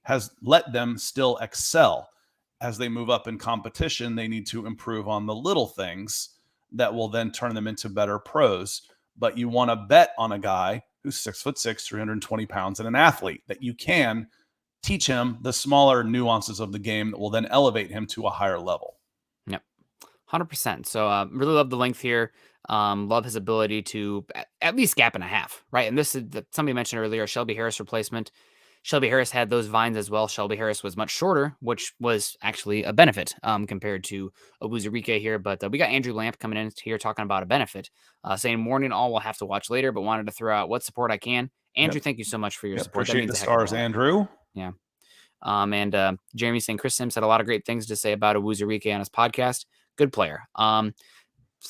has let them still excel. As they move up in competition, they need to improve on the little things that will then turn them into better pros. But you want to bet on a guy who's 6'6", 320 pounds, and an athlete that you can teach him the smaller nuances of the game that will then elevate him to a higher level. Yep. 100%. So really love the length here. Love his ability to at least gap and a half, right? And this is somebody mentioned earlier, Shelby Harris replacement. Shelby Harris had those vines as well. Shelby Harris was much shorter, which was actually a benefit compared to Awuzurike here. But we got Andrew Lamp coming in here talking about a benefit, saying morning all we'll have to watch later, but wanted to throw out what support I can. Andrew, thank you so much for your support. Appreciate the stars, Andrew. Yeah. And Jeremy saying Chris Sims had a lot of great things to say about Awuzurike on his podcast. Good player.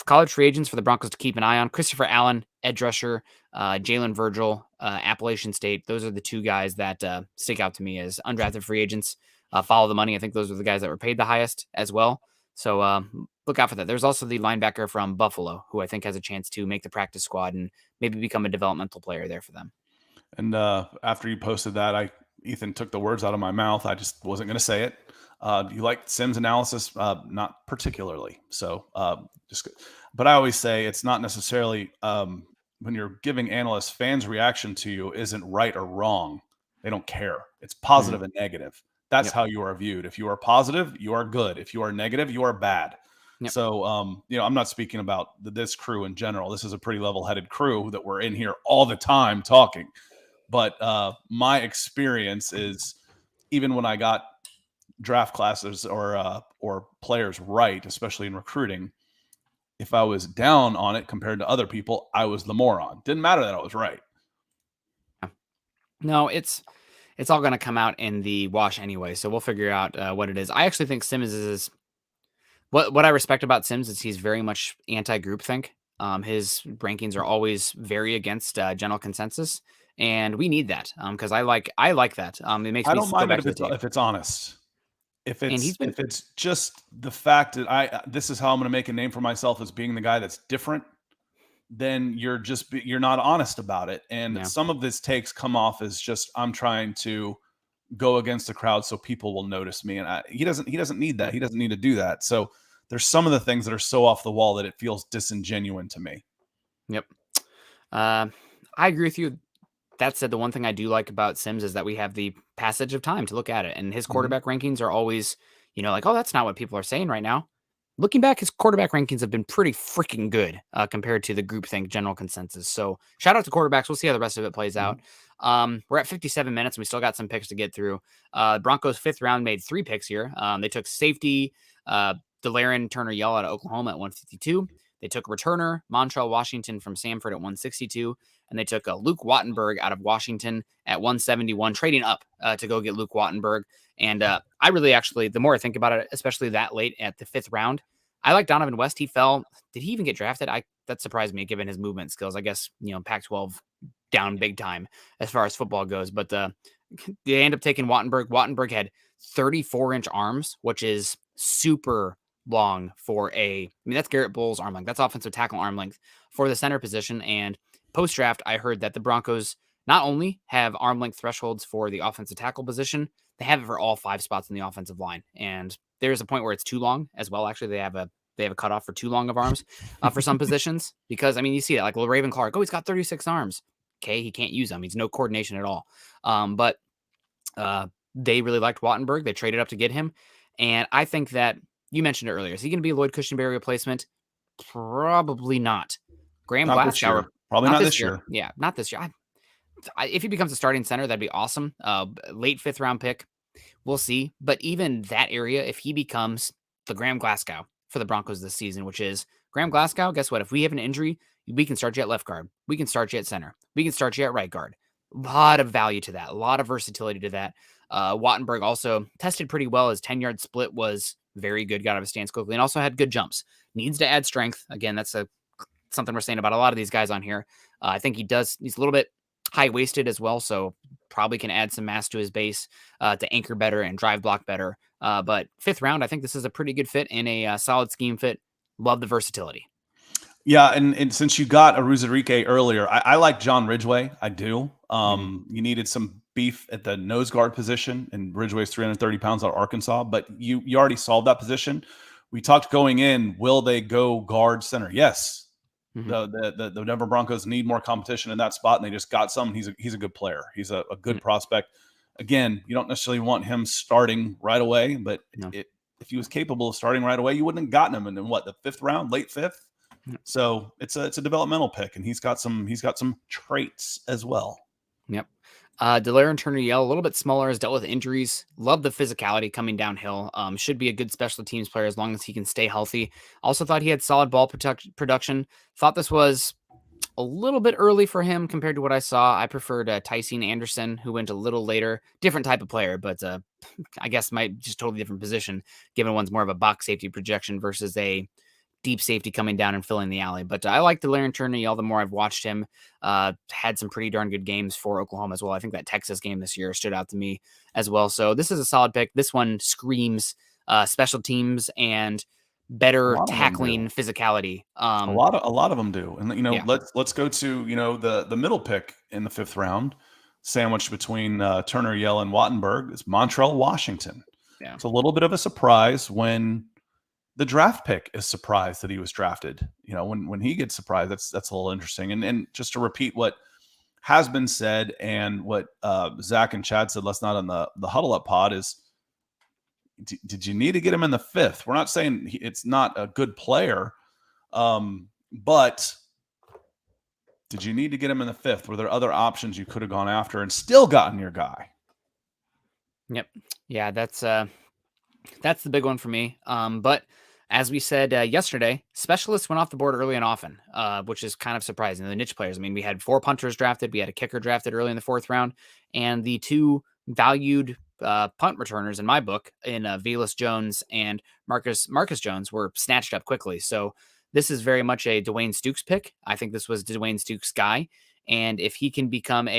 College free agents for the Broncos to keep an eye on: Christopher Allen, edge rusher, Jalen Virgil, Appalachian State. Those are the two guys that stick out to me as undrafted free agents. Follow the money. I think those are the guys that were paid the highest as well. So look out for that. There's also the linebacker from Buffalo, who I think has a chance to make the practice squad and maybe become a developmental player there for them. And after you posted that, Ethan took the words out of my mouth. I just wasn't going to say it. You like Sims analysis? Not particularly. So but I always say it's not necessarily when you're giving analysts, fans' reaction to you isn't right or wrong. They don't care. It's positive and negative. That's how you are viewed. If you are positive, you are good. If you are negative, you are bad. Yep. So, I'm not speaking about this crew in general. This is a pretty level-headed crew that we're in here all the time talking. But my experience is, even when I got draft classes or players right, especially in recruiting, if I was down on it compared to other people, I was the moron. Didn't matter that I was right. No, it's all going to come out in the wash anyway, so we'll figure out what it is. I actually think Sims is what I respect about Sims is he's very much anti-groupthink. His rankings are always very against general consensus, and we need that because I like that. It makes me don't mind it if it's honest. If it's just the fact that this is how I'm going to make a name for myself as being the guy that's different, then you're not honest about it. And some of his takes come off as just, I'm trying to go against the crowd so people will notice me. And he doesn't need that. He doesn't need to do that. So there's some of the things that are so off the wall that it feels disingenuous to me. Yep. I agree with you. That said, the one thing I do like about Sims is that we have the passage of time to look at it. And his quarterback rankings are always, like, oh, that's not what people are saying right now. Looking back, his quarterback rankings have been pretty freaking good compared to the groupthink general consensus. So shout out to quarterbacks. We'll see how the rest of it plays out. We're at 57 minutes, and we still got some picks to get through. Broncos 5th round made 3 picks here. They took safety Delaren Turner-Yell out of Oklahoma at 152. They took returner Montrell Washington from Samford at 162. And they took Luke Wattenberg out of Washington at 171, trading up to go get Luke Wattenberg. And I really actually, the more I think about it, especially that late at the 5th round, I like Donovan West. He fell. Did he even get drafted? That surprised me given his movement skills. I guess, Pac-12 down big time as far as football goes. But they end up taking Wattenberg. Wattenberg had 34-inch arms, which is super long for that's Garrett Bowles' arm length. That's offensive tackle arm length for the center position. And post-draft, I heard that the Broncos not only have arm length thresholds for the offensive tackle position, they have it for all 5 spots in the offensive line. And there's a point where it's too long as well. Actually, they have a cutoff for too long of arms for some positions because, you see that like Raven Clark. Oh, he's got 36 arms. Okay, he can't use them. He's no coordination at all. But they really liked Wattenberg. They traded up to get him. And I think that you mentioned it earlier. Is he going to be a Lloyd Cushenberry replacement? Probably not. Graham Glasgow. Probably not this year. Yeah, not this year. If he becomes a starting center, that'd be awesome. Late 5th round pick. We'll see. But even that area, if he becomes the Graham Glasgow for the Broncos this season, which is Graham Glasgow, guess what? If we have an injury, we can start you at left guard. We can start you at center. We can start you at right guard. A lot of value to that. A lot of versatility to that. Wattenberg also tested pretty well. His 10-yard split was very good. Got out of his stance quickly and also had good jumps. Needs to add strength. Again, that's something we're saying about a lot of these guys on here. I think he's a little bit high-waisted as well, so probably can add some mass to his base to anchor better and drive block better. But 5th round, I think this is a pretty good fit in a solid scheme fit. Love the versatility. Yeah, and since you got Awuzurike earlier, I like John Ridgeway. I do. You needed some beef at the nose guard position, and Ridgeway's 330 pounds out of Arkansas, but you already solved that position. We talked going in, will they go guard center? Yes. The Denver Broncos need more competition in that spot, and they just got some. He's a good player. He's a good prospect. Again, you don't necessarily want him starting right away, but if if he was capable of starting right away, you wouldn't have gotten him in the fifth round, late fifth. So it's a developmental pick, and he's got some traits as well. Yep. Delaren Turner-Yell, a little bit smaller, has dealt with injuries. Love the physicality coming downhill. Should be a good special teams player as long as he can stay healthy. Also thought he had solid ball production. Thought this was a little bit early for him compared to what I saw. I preferred Tyson Anderson, who went a little later. Different type of player, but I guess might just totally different position, given one's more of a box safety projection versus a deep safety coming down and filling the alley. But I like Delaren Turner-Yell the more I've watched him. Had some pretty darn good games for Oklahoma as well. I think that Texas game this year stood out to me as well. So this is a solid pick. This one screams special teams and better tackling physicality. A lot of them do. And let's go to the middle pick in the fifth round, sandwiched between Turner-Yell and Wattenberg, is Montrell Washington. Yeah. It's a little bit of a surprise when the draft pick is surprised that he was drafted. When he gets surprised, that's a little interesting. And just to repeat what has been said and what Zach and Chad said last night on the Huddle Up Pod is, did you need to get him in the fifth? We're not saying it's not a good player, but did you need to get him in the fifth? Were there other options you could have gone after and still gotten your guy? Yep. Yeah, that's the big one for me. But as we said yesterday, specialists went off the board early and often, which is kind of surprising. The niche players. I mean, we had 4 punters drafted. We had a kicker drafted early in the 4th round. And the 2 valued punt returners in my book in Velus Jones and Marcus Jones were snatched up quickly. So this is very much a Dwayne Stukes pick. I think this was Dwayne Stukes' guy. And if he can become what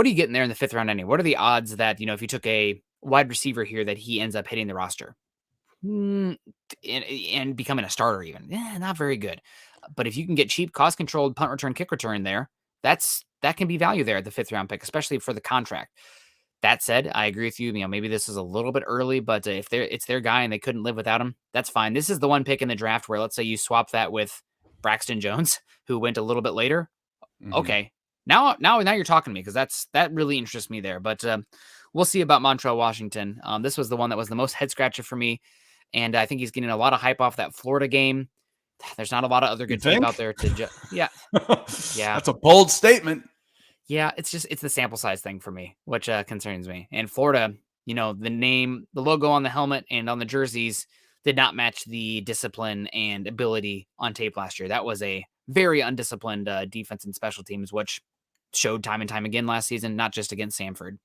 are you getting there in the 5th round anyway? What are the odds that, if you took a wide receiver here that he ends up hitting the roster and becoming a starter even? Not very good. But if you can get cheap, cost-controlled punt return, kick return there, that can be value there at the 5th round pick, especially for the contract. That said, I agree with you. Maybe this is a little bit early, but if it's their guy and they couldn't live without him, that's fine. This is the one pick in the draft where, let's say you swap that with Braxton Jones, who went a little bit later. Mm-hmm. Okay. Now you're talking to me, because that really interests me there. But we'll see about Montrell Washington. This was the one that was the most head scratcher for me, and I think he's getting a lot of hype off that Florida game. There's not a lot of other good tape out there to yeah. Yeah. That's a bold statement. Yeah, it's the sample size thing for me, which concerns me. And Florida, the name, the logo on the helmet and on the jerseys did not match the discipline and ability on tape last year. That was a very undisciplined defense and special teams, which showed time and time again last season, not just against Samford.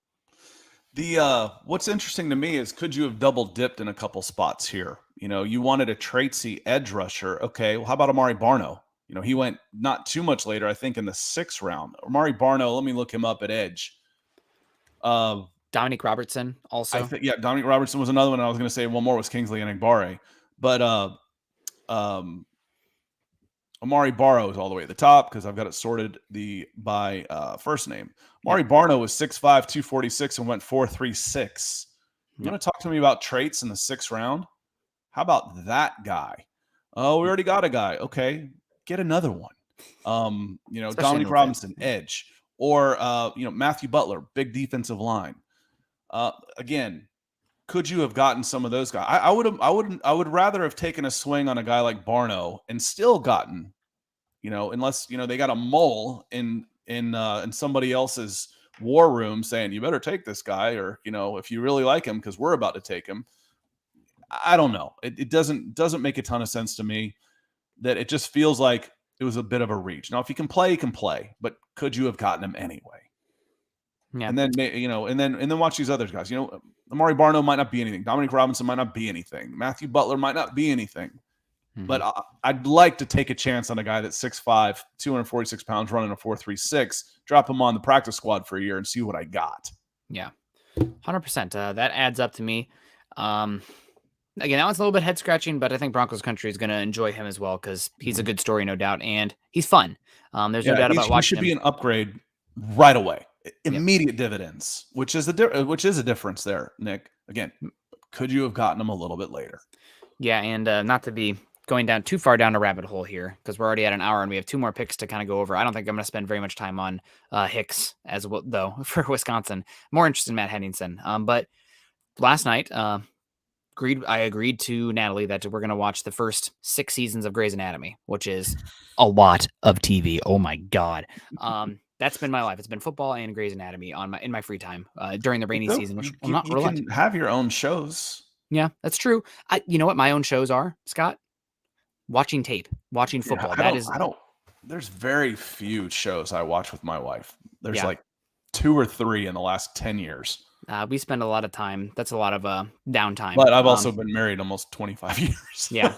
What's interesting to me is, could you have double dipped in a couple spots here? You wanted a traitsy edge rusher. Okay, well, how about Amari Barno? He went not too much later, I think in the 6th round. Amari Barno, let me look him up at edge. Dominic Robertson also. Dominic Robertson was another one. I was going to say one more was Kingsley Enagbare. But Amari Barno is all the way at the top because I've got it sorted by first name. Amari Barno was 6'5", 246 and went 4.36. You want to talk to me about traits in the 6th round? How about that guy? Oh, we already got a guy. Okay, get another one. Dominic Robinson, edge, or Matthew Butler, big defensive line. Again, could you have gotten some of those guys? I would rather have taken a swing on a guy like Barno and still gotten, unless they got a mole in somebody else's war room saying you better take this guy, or if you really like him, because we're about to take him. I don't know. It doesn't make a ton of sense to me. That it just feels like it was a bit of a reach. Now, if he can play, he can play, but could you have gotten him anyway? Yeah. And then and then watch these other guys. Amari Barno might not be anything. Dominic Robinson might not be anything. Matthew Butler might not be anything. Mm-hmm. But I'd like to take a chance on a guy that's 6'5", 246 pounds, running a 4.36. Drop him on the practice squad for a year and see what I got. Yeah, 100%. That adds up to me. Again, that one's a little bit head scratching, but I think Broncos country is going to enjoy him as well because he's a good story, no doubt, and he's fun. There's no doubt about watching him. He should be an upgrade right away, immediate dividends, which is a difference there, Nick. Again, could you have gotten him a little bit later? Yeah, and not to be going down too far down a rabbit hole here because we're already at an hour and we have 2 more picks to kind of go over. I don't think I'm going to spend very much time on Hicks as well, though, for Wisconsin. More interested in Matt Henningsen, but. last night, I agreed to Natalie that we're going to watch the first 6 seasons of Grey's Anatomy, which is a lot of TV. Oh my God. That's been my life. It's been football and Grey's Anatomy in my free time during the rainy season, which I'm not you related. can have your own shows. Yeah, that's true. You know what my own shows are, Scott? Watching tape, watching football. There's very few shows I watch with my wife. There's Yeah. like 2 or 3 in the last 10 years. We spend a lot of time. That's a lot of downtime. But I've also been married almost 25 years. Yeah.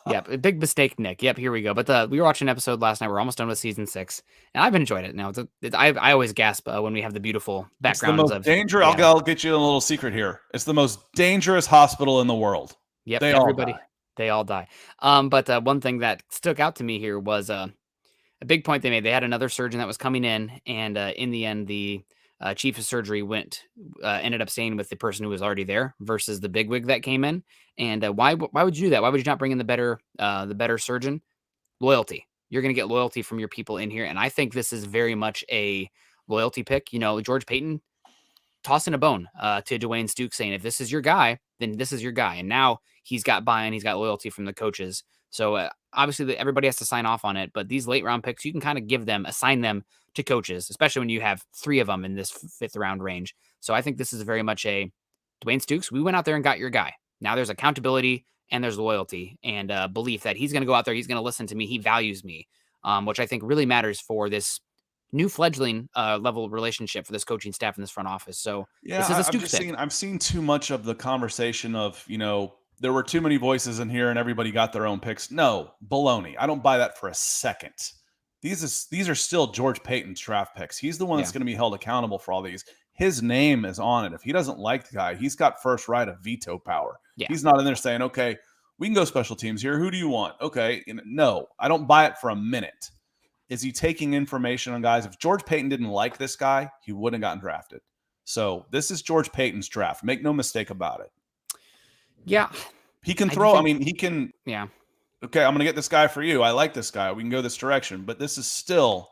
Yeah. Big mistake, Nick. Yep. Here we go. But we were watching an episode last night. We're almost done with season 6, and I've enjoyed it. Now I always gasp when we have the beautiful backgrounds it's the most dangerous. I'll get you a little secret here. It's the most dangerous hospital in the world. Yep. They all die. But one thing that stuck out to me here was a big point they made. They had another surgeon that was coming in, and in the end, the chief of surgery ended up staying with the person who was already there versus the bigwig that came in. And why would you do that? Why would you not bring in the better surgeon? Loyalty. You're going to get loyalty from your people in here, and I think this is very much a loyalty pick. George Payton tossing a bone to Dwayne Stukes, saying if this is your guy, then this is your guy. And now he's got buy-in, he's got loyalty from the coaches. So obviously everybody has to sign off on it, but these late round picks, you can kind of assign them to coaches, especially when you have 3 of them in this 5th round range. So I think this is very much a Dwayne Stukes. We went out there and got your guy. Now there's accountability and there's loyalty and belief that he's going to go out there. He's going to listen to me. He values me, which I think really matters for this new fledgling level relationship for this coaching staff in this front office. So yeah, this is a Stukes pick. I'm seeing too much of the conversation of, there were too many voices in here and everybody got their own picks. No, baloney. I don't buy that for a second. These are still George Payton's draft picks. He's the one that's going to be held accountable for all these. His name is on it. If he doesn't like the guy, he's got first right of veto power. Yeah. He's not in there saying, okay, we can go special teams here. Who do you want? Okay. No, I don't buy it for a minute. Is he taking information on guys? If George Payton didn't like this guy, he wouldn't have gotten drafted. So this is George Payton's draft. Make no mistake about it. Yeah. He can throw. He can. Yeah. Okay, I'm going to get this guy for you. I like this guy. We can go this direction. But this is still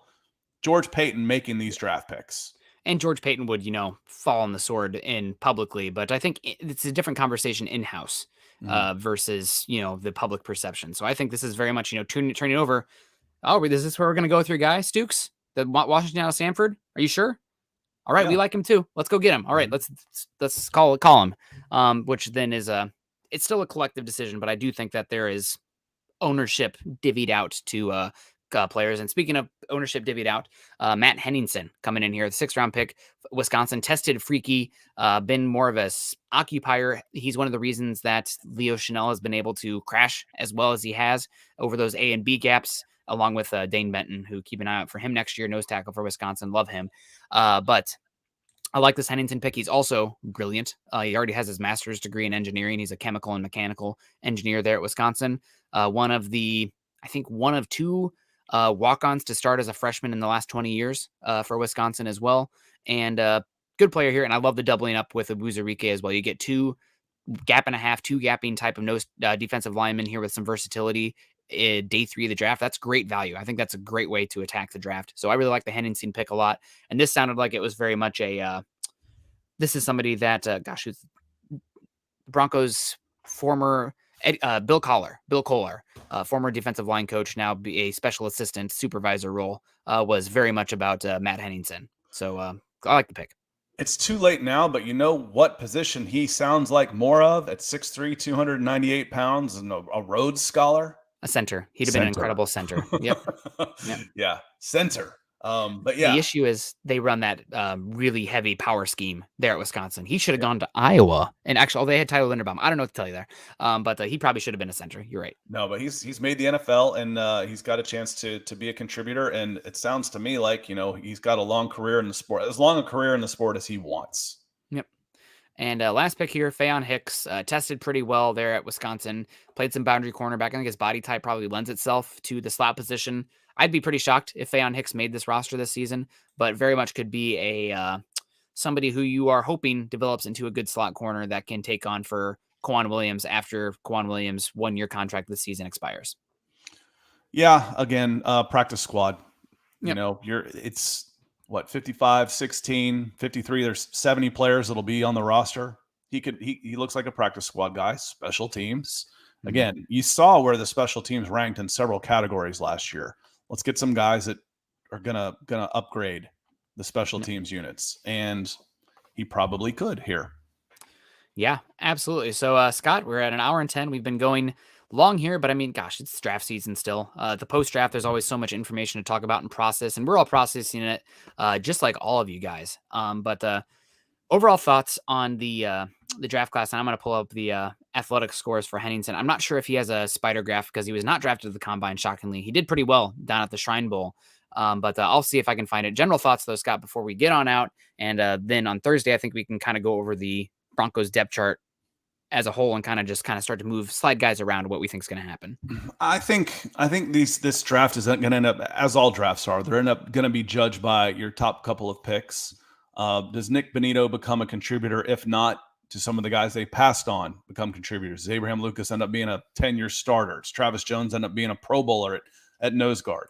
George Payton making these draft picks. And George Payton would, fall on the sword publicly. But I think it's a different conversation in-house versus, the public perception. So I think this is very much, turning over. Oh, is this where we're going to go with your guy, Stukes? The Washington out of Sanford? Are you sure? All right, we like him too. Let's go get him. All right, let's call him. Which then is it's still a collective decision, but I do think that there is ownership divvied out to players. And speaking of ownership divvied out, Matt Henningsen coming in here, the 6th round pick, Wisconsin, tested freaky, been more of a occupier. He's one of the reasons that Leo Chanel has been able to crash as well as he has over those A and B gaps, along with Dane Benton, who keep an eye out for him next year, nose tackle for Wisconsin. Love him. But I like this Henningsen pick. He's also brilliant. He already has his master's degree in engineering. He's a chemical and mechanical engineer there at Wisconsin. One of 2 walk-ons to start as a freshman in the last 20 years for Wisconsin as well. And good player here. And I love the doubling up with Abuzarike as well. You get 2 gap and a half, 2 gapping type of nose defensive linemen here with some versatility. Day 3 of the draft. That's great value. I think that's a great way to attack the draft. So I really like the Henningsen pick a lot. And this sounded like it was very much this is somebody that, who's Broncos former Bill Kohler, former defensive line coach, now be a special assistant supervisor role, was very much about Matt Henningsen. So I like the pick. It's too late now, but you know what position he sounds like more of at 6'3", 298 pounds and a Rhodes Scholar? A center. He'd have been an incredible center. Yep. Yeah. Center. But yeah. The issue is they run that really heavy power scheme there at Wisconsin. He should have gone to Iowa. And actually, they had Tyler Linderbaum. I don't know what to tell you there. But he probably should have been a center. You're right. No, but he's made the NFL and he's got a chance to be a contributor. And it sounds to me like, he's got a long career in the sport, as long a career in the sport as he wants. Yep. And last pick here, Feon Hicks, tested pretty well there at Wisconsin, played some boundary cornerback. I think his body type probably lends itself to the slot position. I'd be pretty shocked if Feon Hicks made this roster this season, but very much could be a somebody who you are hoping develops into a good slot corner that can take on for Quan Williams after Quan Williams' 1-year contract this season expires. Yeah, again, practice squad. Yep. It's what, 55, 16, 53. There's 70 players that'll be on the roster. He looks like a practice squad guy. Special teams. Again, you saw where the special teams ranked in several categories last year. Let's get some guys that are gonna upgrade the special teams units, and he probably could here. Yeah, absolutely. So, Scott, we're at an hour and 10. We've been going long here, but I mean, gosh, it's draft season still. The post draft, there's always so much information to talk about and process, and we're all processing it, just like all of you guys. But overall thoughts on the draft class, and I'm going to pull up the athletic scores for Henningsen. I'm not sure if he has a spider graph because he was not drafted to the combine. Shockingly, he did pretty well down at the Shrine Bowl. But I'll see if I can find it. General thoughts, though, Scott, before we get on out, and then on Thursday, I think we can kind of go over the Broncos depth chart as a whole and kind of start to slide guys around what we think is going to happen. I think this draft is going to end up, as all drafts are, they're going to be judged by your top couple of picks. Does Nick Benito become a contributor? If not, to some of the guys they passed on become contributors. Does Abraham Lucas end up being a 10-year starter? Does Travis Jones end up being a Pro Bowler at nose guard?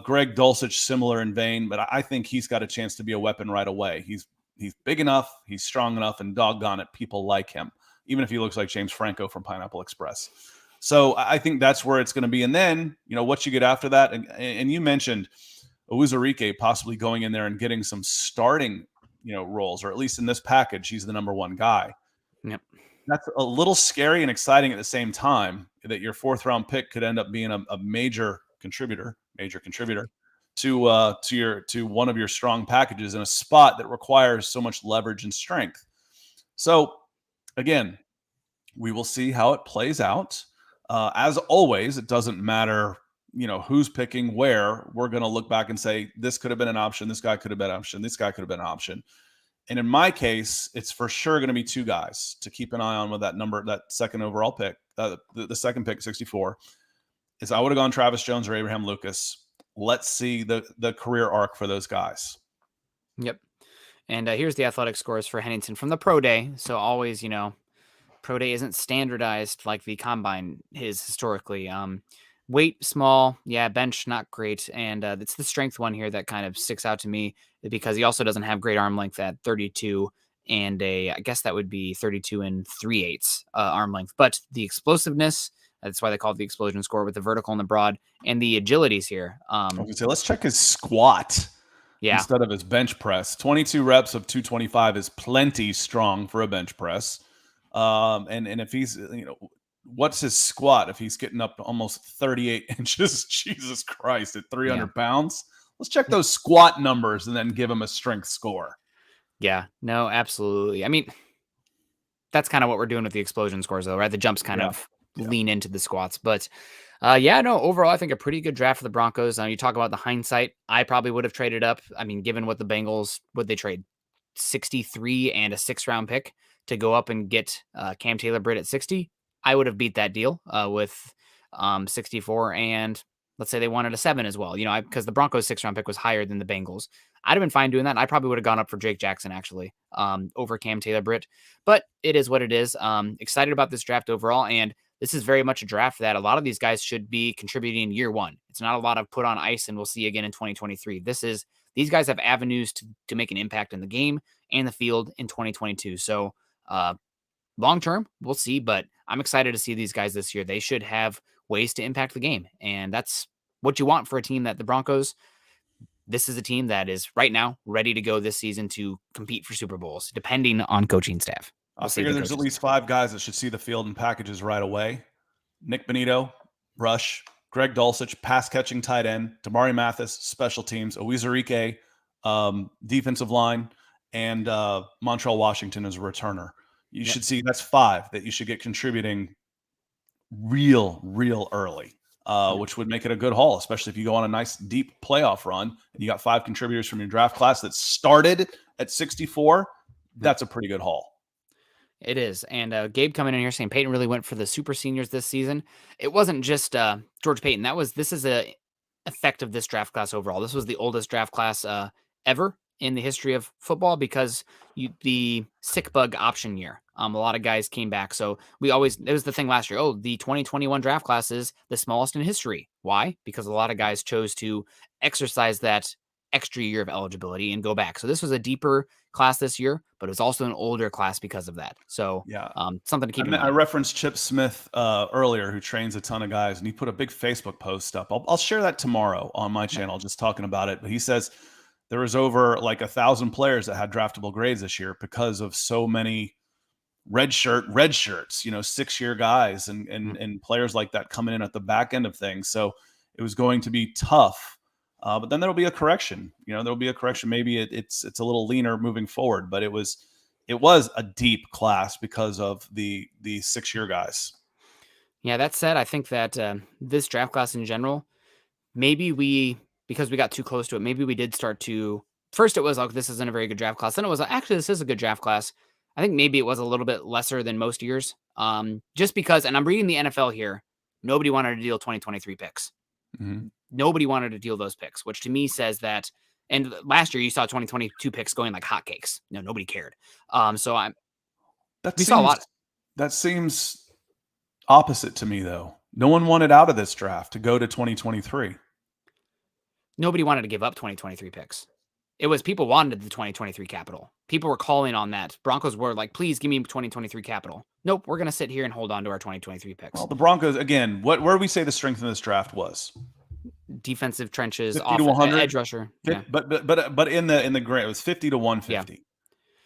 Greg Dulcich, similar in vein, but I think he's got a chance to be a weapon right away. He's big enough, he's strong enough, and doggone it, people like him, even if he looks like James Franco from Pineapple Express. So I think that's where it's going to be. And then, what you get after that, and you mentioned Owuzurike possibly going in there and getting some starting, roles, or at least in this package, he's the number one guy. Yep. That's a little scary and exciting at the same time, that your 4th round pick could end up being a major contributor to one of your strong packages in a spot that requires so much leverage and strength. So again, we will see how it plays out. As always, it doesn't matter, who's picking where. We're going to look back and say, this could have been an option. This guy could have been an option. This guy could have been an option. And in my case, it's for sure going to be 2 guys to keep an eye on with that number, that second overall pick, the second pick, 64, is I would have gone Travis Jones or Abraham Lucas. Let's see the career arc for those guys. Yep. And here's the athletic scores for Henningsen from the pro day. So always, pro day isn't standardized like the combine is historically. Weight small, yeah, bench not great, and it's the strength one here that kind of sticks out to me because he also doesn't have great arm length at 32 and I guess that would be 32 and 3/8 arm length. But the explosiveness, that's why they call it the explosion score, with the vertical and the broad, and the agilities here. I was gonna say, let's check his squat. Yeah. Instead of his bench press. 22 reps of 225 is plenty strong for a bench press. And if he's, what's his squat if he's getting up to almost 38 inches? Jesus Christ, at 300 pounds. Let's check those squat numbers and then give him a strength score. Yeah, no, absolutely. I mean, that's kind of what we're doing with the explosion scores, though, right? The jumps kind of lean into the squats. But overall, I think a pretty good draft for the Broncos. You talk about the hindsight. I probably would have traded up. I mean, given what the Bengals, would they trade 63 and a 6th round pick to go up and get Cam Taylor-Britt at 60? I would have beat that deal with 64, and let's say they wanted a 7 as well, because the Broncos 6th round pick was higher than the Bengals. I'd have been fine doing that. I probably would have gone up for Jake Jackson, actually, over Cam Taylor-Britt, but it is what it is. Excited about this draft overall, and this is very much a draft that a lot of these guys should be contributing in year 1. It's not a lot of put on ice and we'll see again in 2023. These guys have avenues to make an impact in the game and the field in 2022. So long term, we'll see, but I'm excited to see these guys this year. They should have ways to impact the game, and that's what you want for a team that the Broncos. This is a team that is right now ready to go this season to compete for Super Bowls, depending on coaching staff. I figure there's at least 5 guys that should see the field in packages right away. Nick Benito, rush. Greg Dulcich, pass-catching tight end. Damari Mathis, special teams. Owuzurike, defensive line. And Montrell Washington as a returner. You should see that's 5 that you should get contributing real early, which would make it a good haul, especially if you go on a nice deep playoff run and you got 5 contributors from your draft class that started at 64. That's a pretty good haul. It is. And Gabe coming in here saying Peyton really went for the super seniors this season. It wasn't just George Payton. This is a effect of this draft class overall. This was the oldest draft class ever in the history of football because the sick bug option year. A lot of guys came back. So it was the thing last year. Oh, the 2021 draft class is the smallest in history. Why? Because a lot of guys chose to exercise that extra year of eligibility and go back. So this was a deeper class this year, but it was also an older class because of that. So something to keep in mind. I referenced Chip Smith earlier, who trains a ton of guys, and he put a big Facebook post up. I'll share that tomorrow on my channel, just talking about it. But he says there was over like 1,000 players that had draftable grades this year because of so many red shirts, 6-year guys and players like that coming in at the back end of things. So it was going to be tough. But then there'll be a correction. There'll be a correction. Maybe it's a little leaner moving forward, but it was a deep class because of the 6-year guys. Yeah, that said, I think that this draft class in general, maybe because we got too close to it, maybe we did start to. First, it was like, this isn't a very good draft class. Then it was like, actually, this is a good draft class. I think maybe it was a little bit lesser than most years, just because. And I'm reading the NFL here. Nobody wanted to deal 2023 picks. Mm-hmm. Nobody wanted to deal those picks, which to me says that. And last year you saw 2022 picks going like hotcakes. Nobody cared. Saw a lot. That seems opposite to me, though. No one wanted out of this draft to go to 2023. Nobody wanted to give up 2023 picks. It was people wanted the 2023 capital. People were calling on that. Broncos were like, please give me 2023 capital. Nope, we're going to sit here and hold on to our 2023 picks. Well, the Broncos, again, where do we say the strength in this draft was? Defensive trenches, 50 to 100, edge rusher. Yeah. But in the grade, it was 50 to 150. Yeah.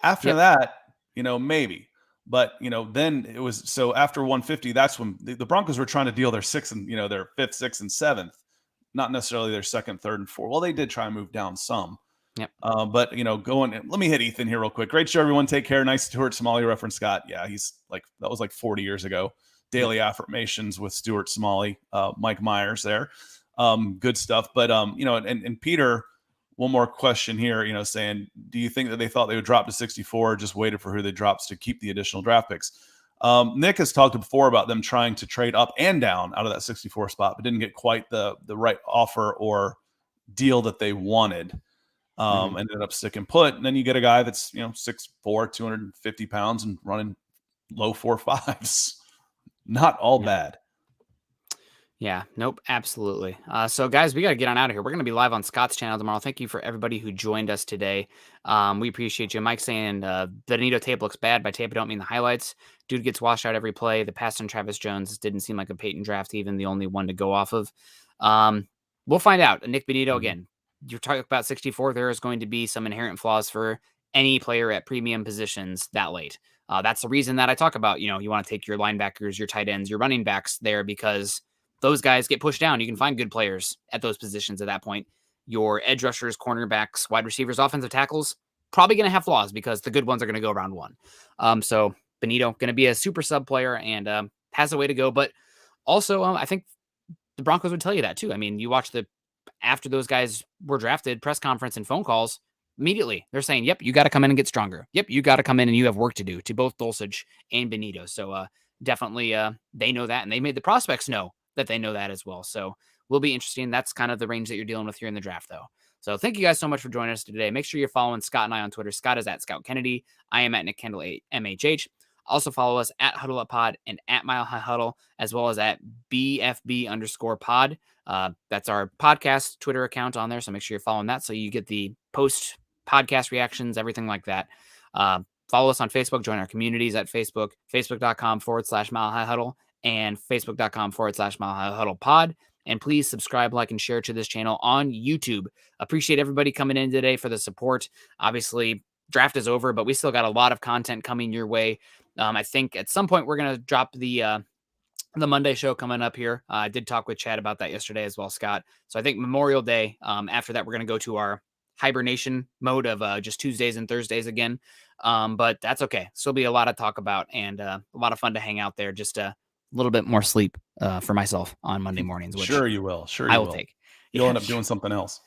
After that, maybe. But then it was, so after 150, that's when the Broncos were trying to deal their their 5th, 6th, and 7th, not necessarily their 2nd, 3rd, and 4th. Well, they did try and move down some. Yep. But let me hit Ethan here real quick. Great show, everyone. Take care. Nice Stuart Somali reference, Scott. Yeah, he's that was 40 years ago. Daily affirmations with Stuart Somali, Mike Myers there. Good stuff. But and Peter, one more question here, saying, do you think that they thought they would drop to 64 or just waited for who they drops to keep the additional draft picks? Nick has talked before about them trying to trade up and down out of that 64 spot, but didn't get quite the right offer or deal that they wanted. Ended up sticking put. And then you get a guy that's 6'4", 250 pounds and running low 4.5s. Not all bad. Yeah, nope, absolutely. So guys, we got to get on out of here. We're going to be live on Scott's channel tomorrow. Thank you for everybody who joined us today. We appreciate you. Mike saying the Benito tape looks bad. By tape, I don't mean the highlights. Dude gets washed out every play. The pass on Travis Jones didn't seem like a Peyton draft, even the only one to go off of. We'll find out. Nick Benito, again, you're talking about 64. There is going to be some inherent flaws for any player at premium positions that late. That's the reason that I talk about, you want to take your linebackers, your tight ends, your running backs there, because those guys get pushed down. You can find good players at those positions at that point. Your edge rushers, cornerbacks, wide receivers, offensive tackles, probably going to have flaws because the good ones are going to go round one. So Benito going to be a super sub player and has a way to go. But also, I think the Broncos would tell you that too. I mean, you watch after those guys were drafted, press conference and phone calls, immediately they're saying, yep, you got to come in and get stronger. Yep, you got to come in and you have work to do, to both Dulcich and Benito. So definitely they know that, and they made the prospects know that they know that as well. So will be interesting. That's kind of the range that you're dealing with here in the draft, though. So thank you guys so much for joining us today. Make sure you're following Scott and I on Twitter. Scott is at Scout Kennedy. I am at Nick Kendell MHH. Also follow us at Huddle Up Pod and at Mile High Huddle, as well as at BFB_pod. That's our podcast Twitter account on there. So make sure you're following that so you get the post podcast reactions, everything like that. Follow us on Facebook. Join our communities at Facebook, facebook.com/Mile High Huddle and facebook.com/Mile High Huddle Pod. And please subscribe, like, and share to this channel on YouTube. Appreciate everybody coming in today for the support. Obviously, draft is over, but we still got a lot of content coming your way. I think at some point we're going to drop the Monday show coming up here. I did talk with Chad about that yesterday as well, Scott. So I think Memorial Day, after that, we're going to go to our hibernation mode of just Tuesdays and Thursdays again. But that's okay. Still be a lot of talk about and a lot of fun to hang out there. Just a little bit more sleep for myself on Monday mornings. Which sure you will. Sure I you will will. take. You'll end up doing something else.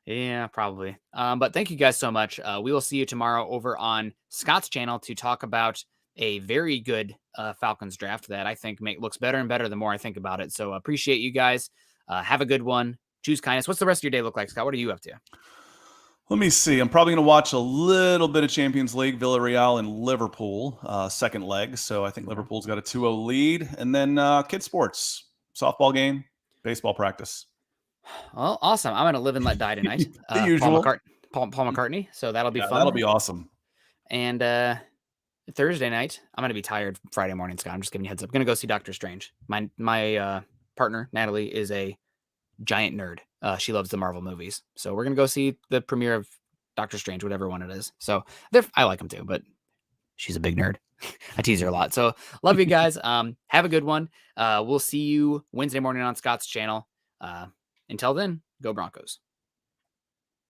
Yeah, probably. But thank you guys so much. We will see you tomorrow over on Scott's channel to talk about a very good Falcons draft that I think looks better and better the more I think about it. So appreciate you guys. Have a good one. Choose kindness. What's the rest of your day look like, Scott? What are you up to? Let me see. I'm probably going to watch a little bit of Champions League, Villarreal and Liverpool, second leg. So I think Liverpool's got a 2-0 lead. And then kid sports, softball game, baseball practice. Well, awesome. I'm gonna live and let die tonight. The usual. Paul McCartney. So that'll be fun. That'll be awesome. And Thursday night, I'm gonna be tired. Friday morning, Scott. I'm just giving you a heads up. I'm gonna go see Doctor Strange. My partner Natalie is a giant nerd. She loves the Marvel movies, so we're gonna go see the premiere of Doctor Strange, whatever one it is. So I like them too, but she's a big nerd. I tease her a lot. So love you guys. Have a good one. We'll see you Wednesday morning on Scott's channel. Until then, go Broncos.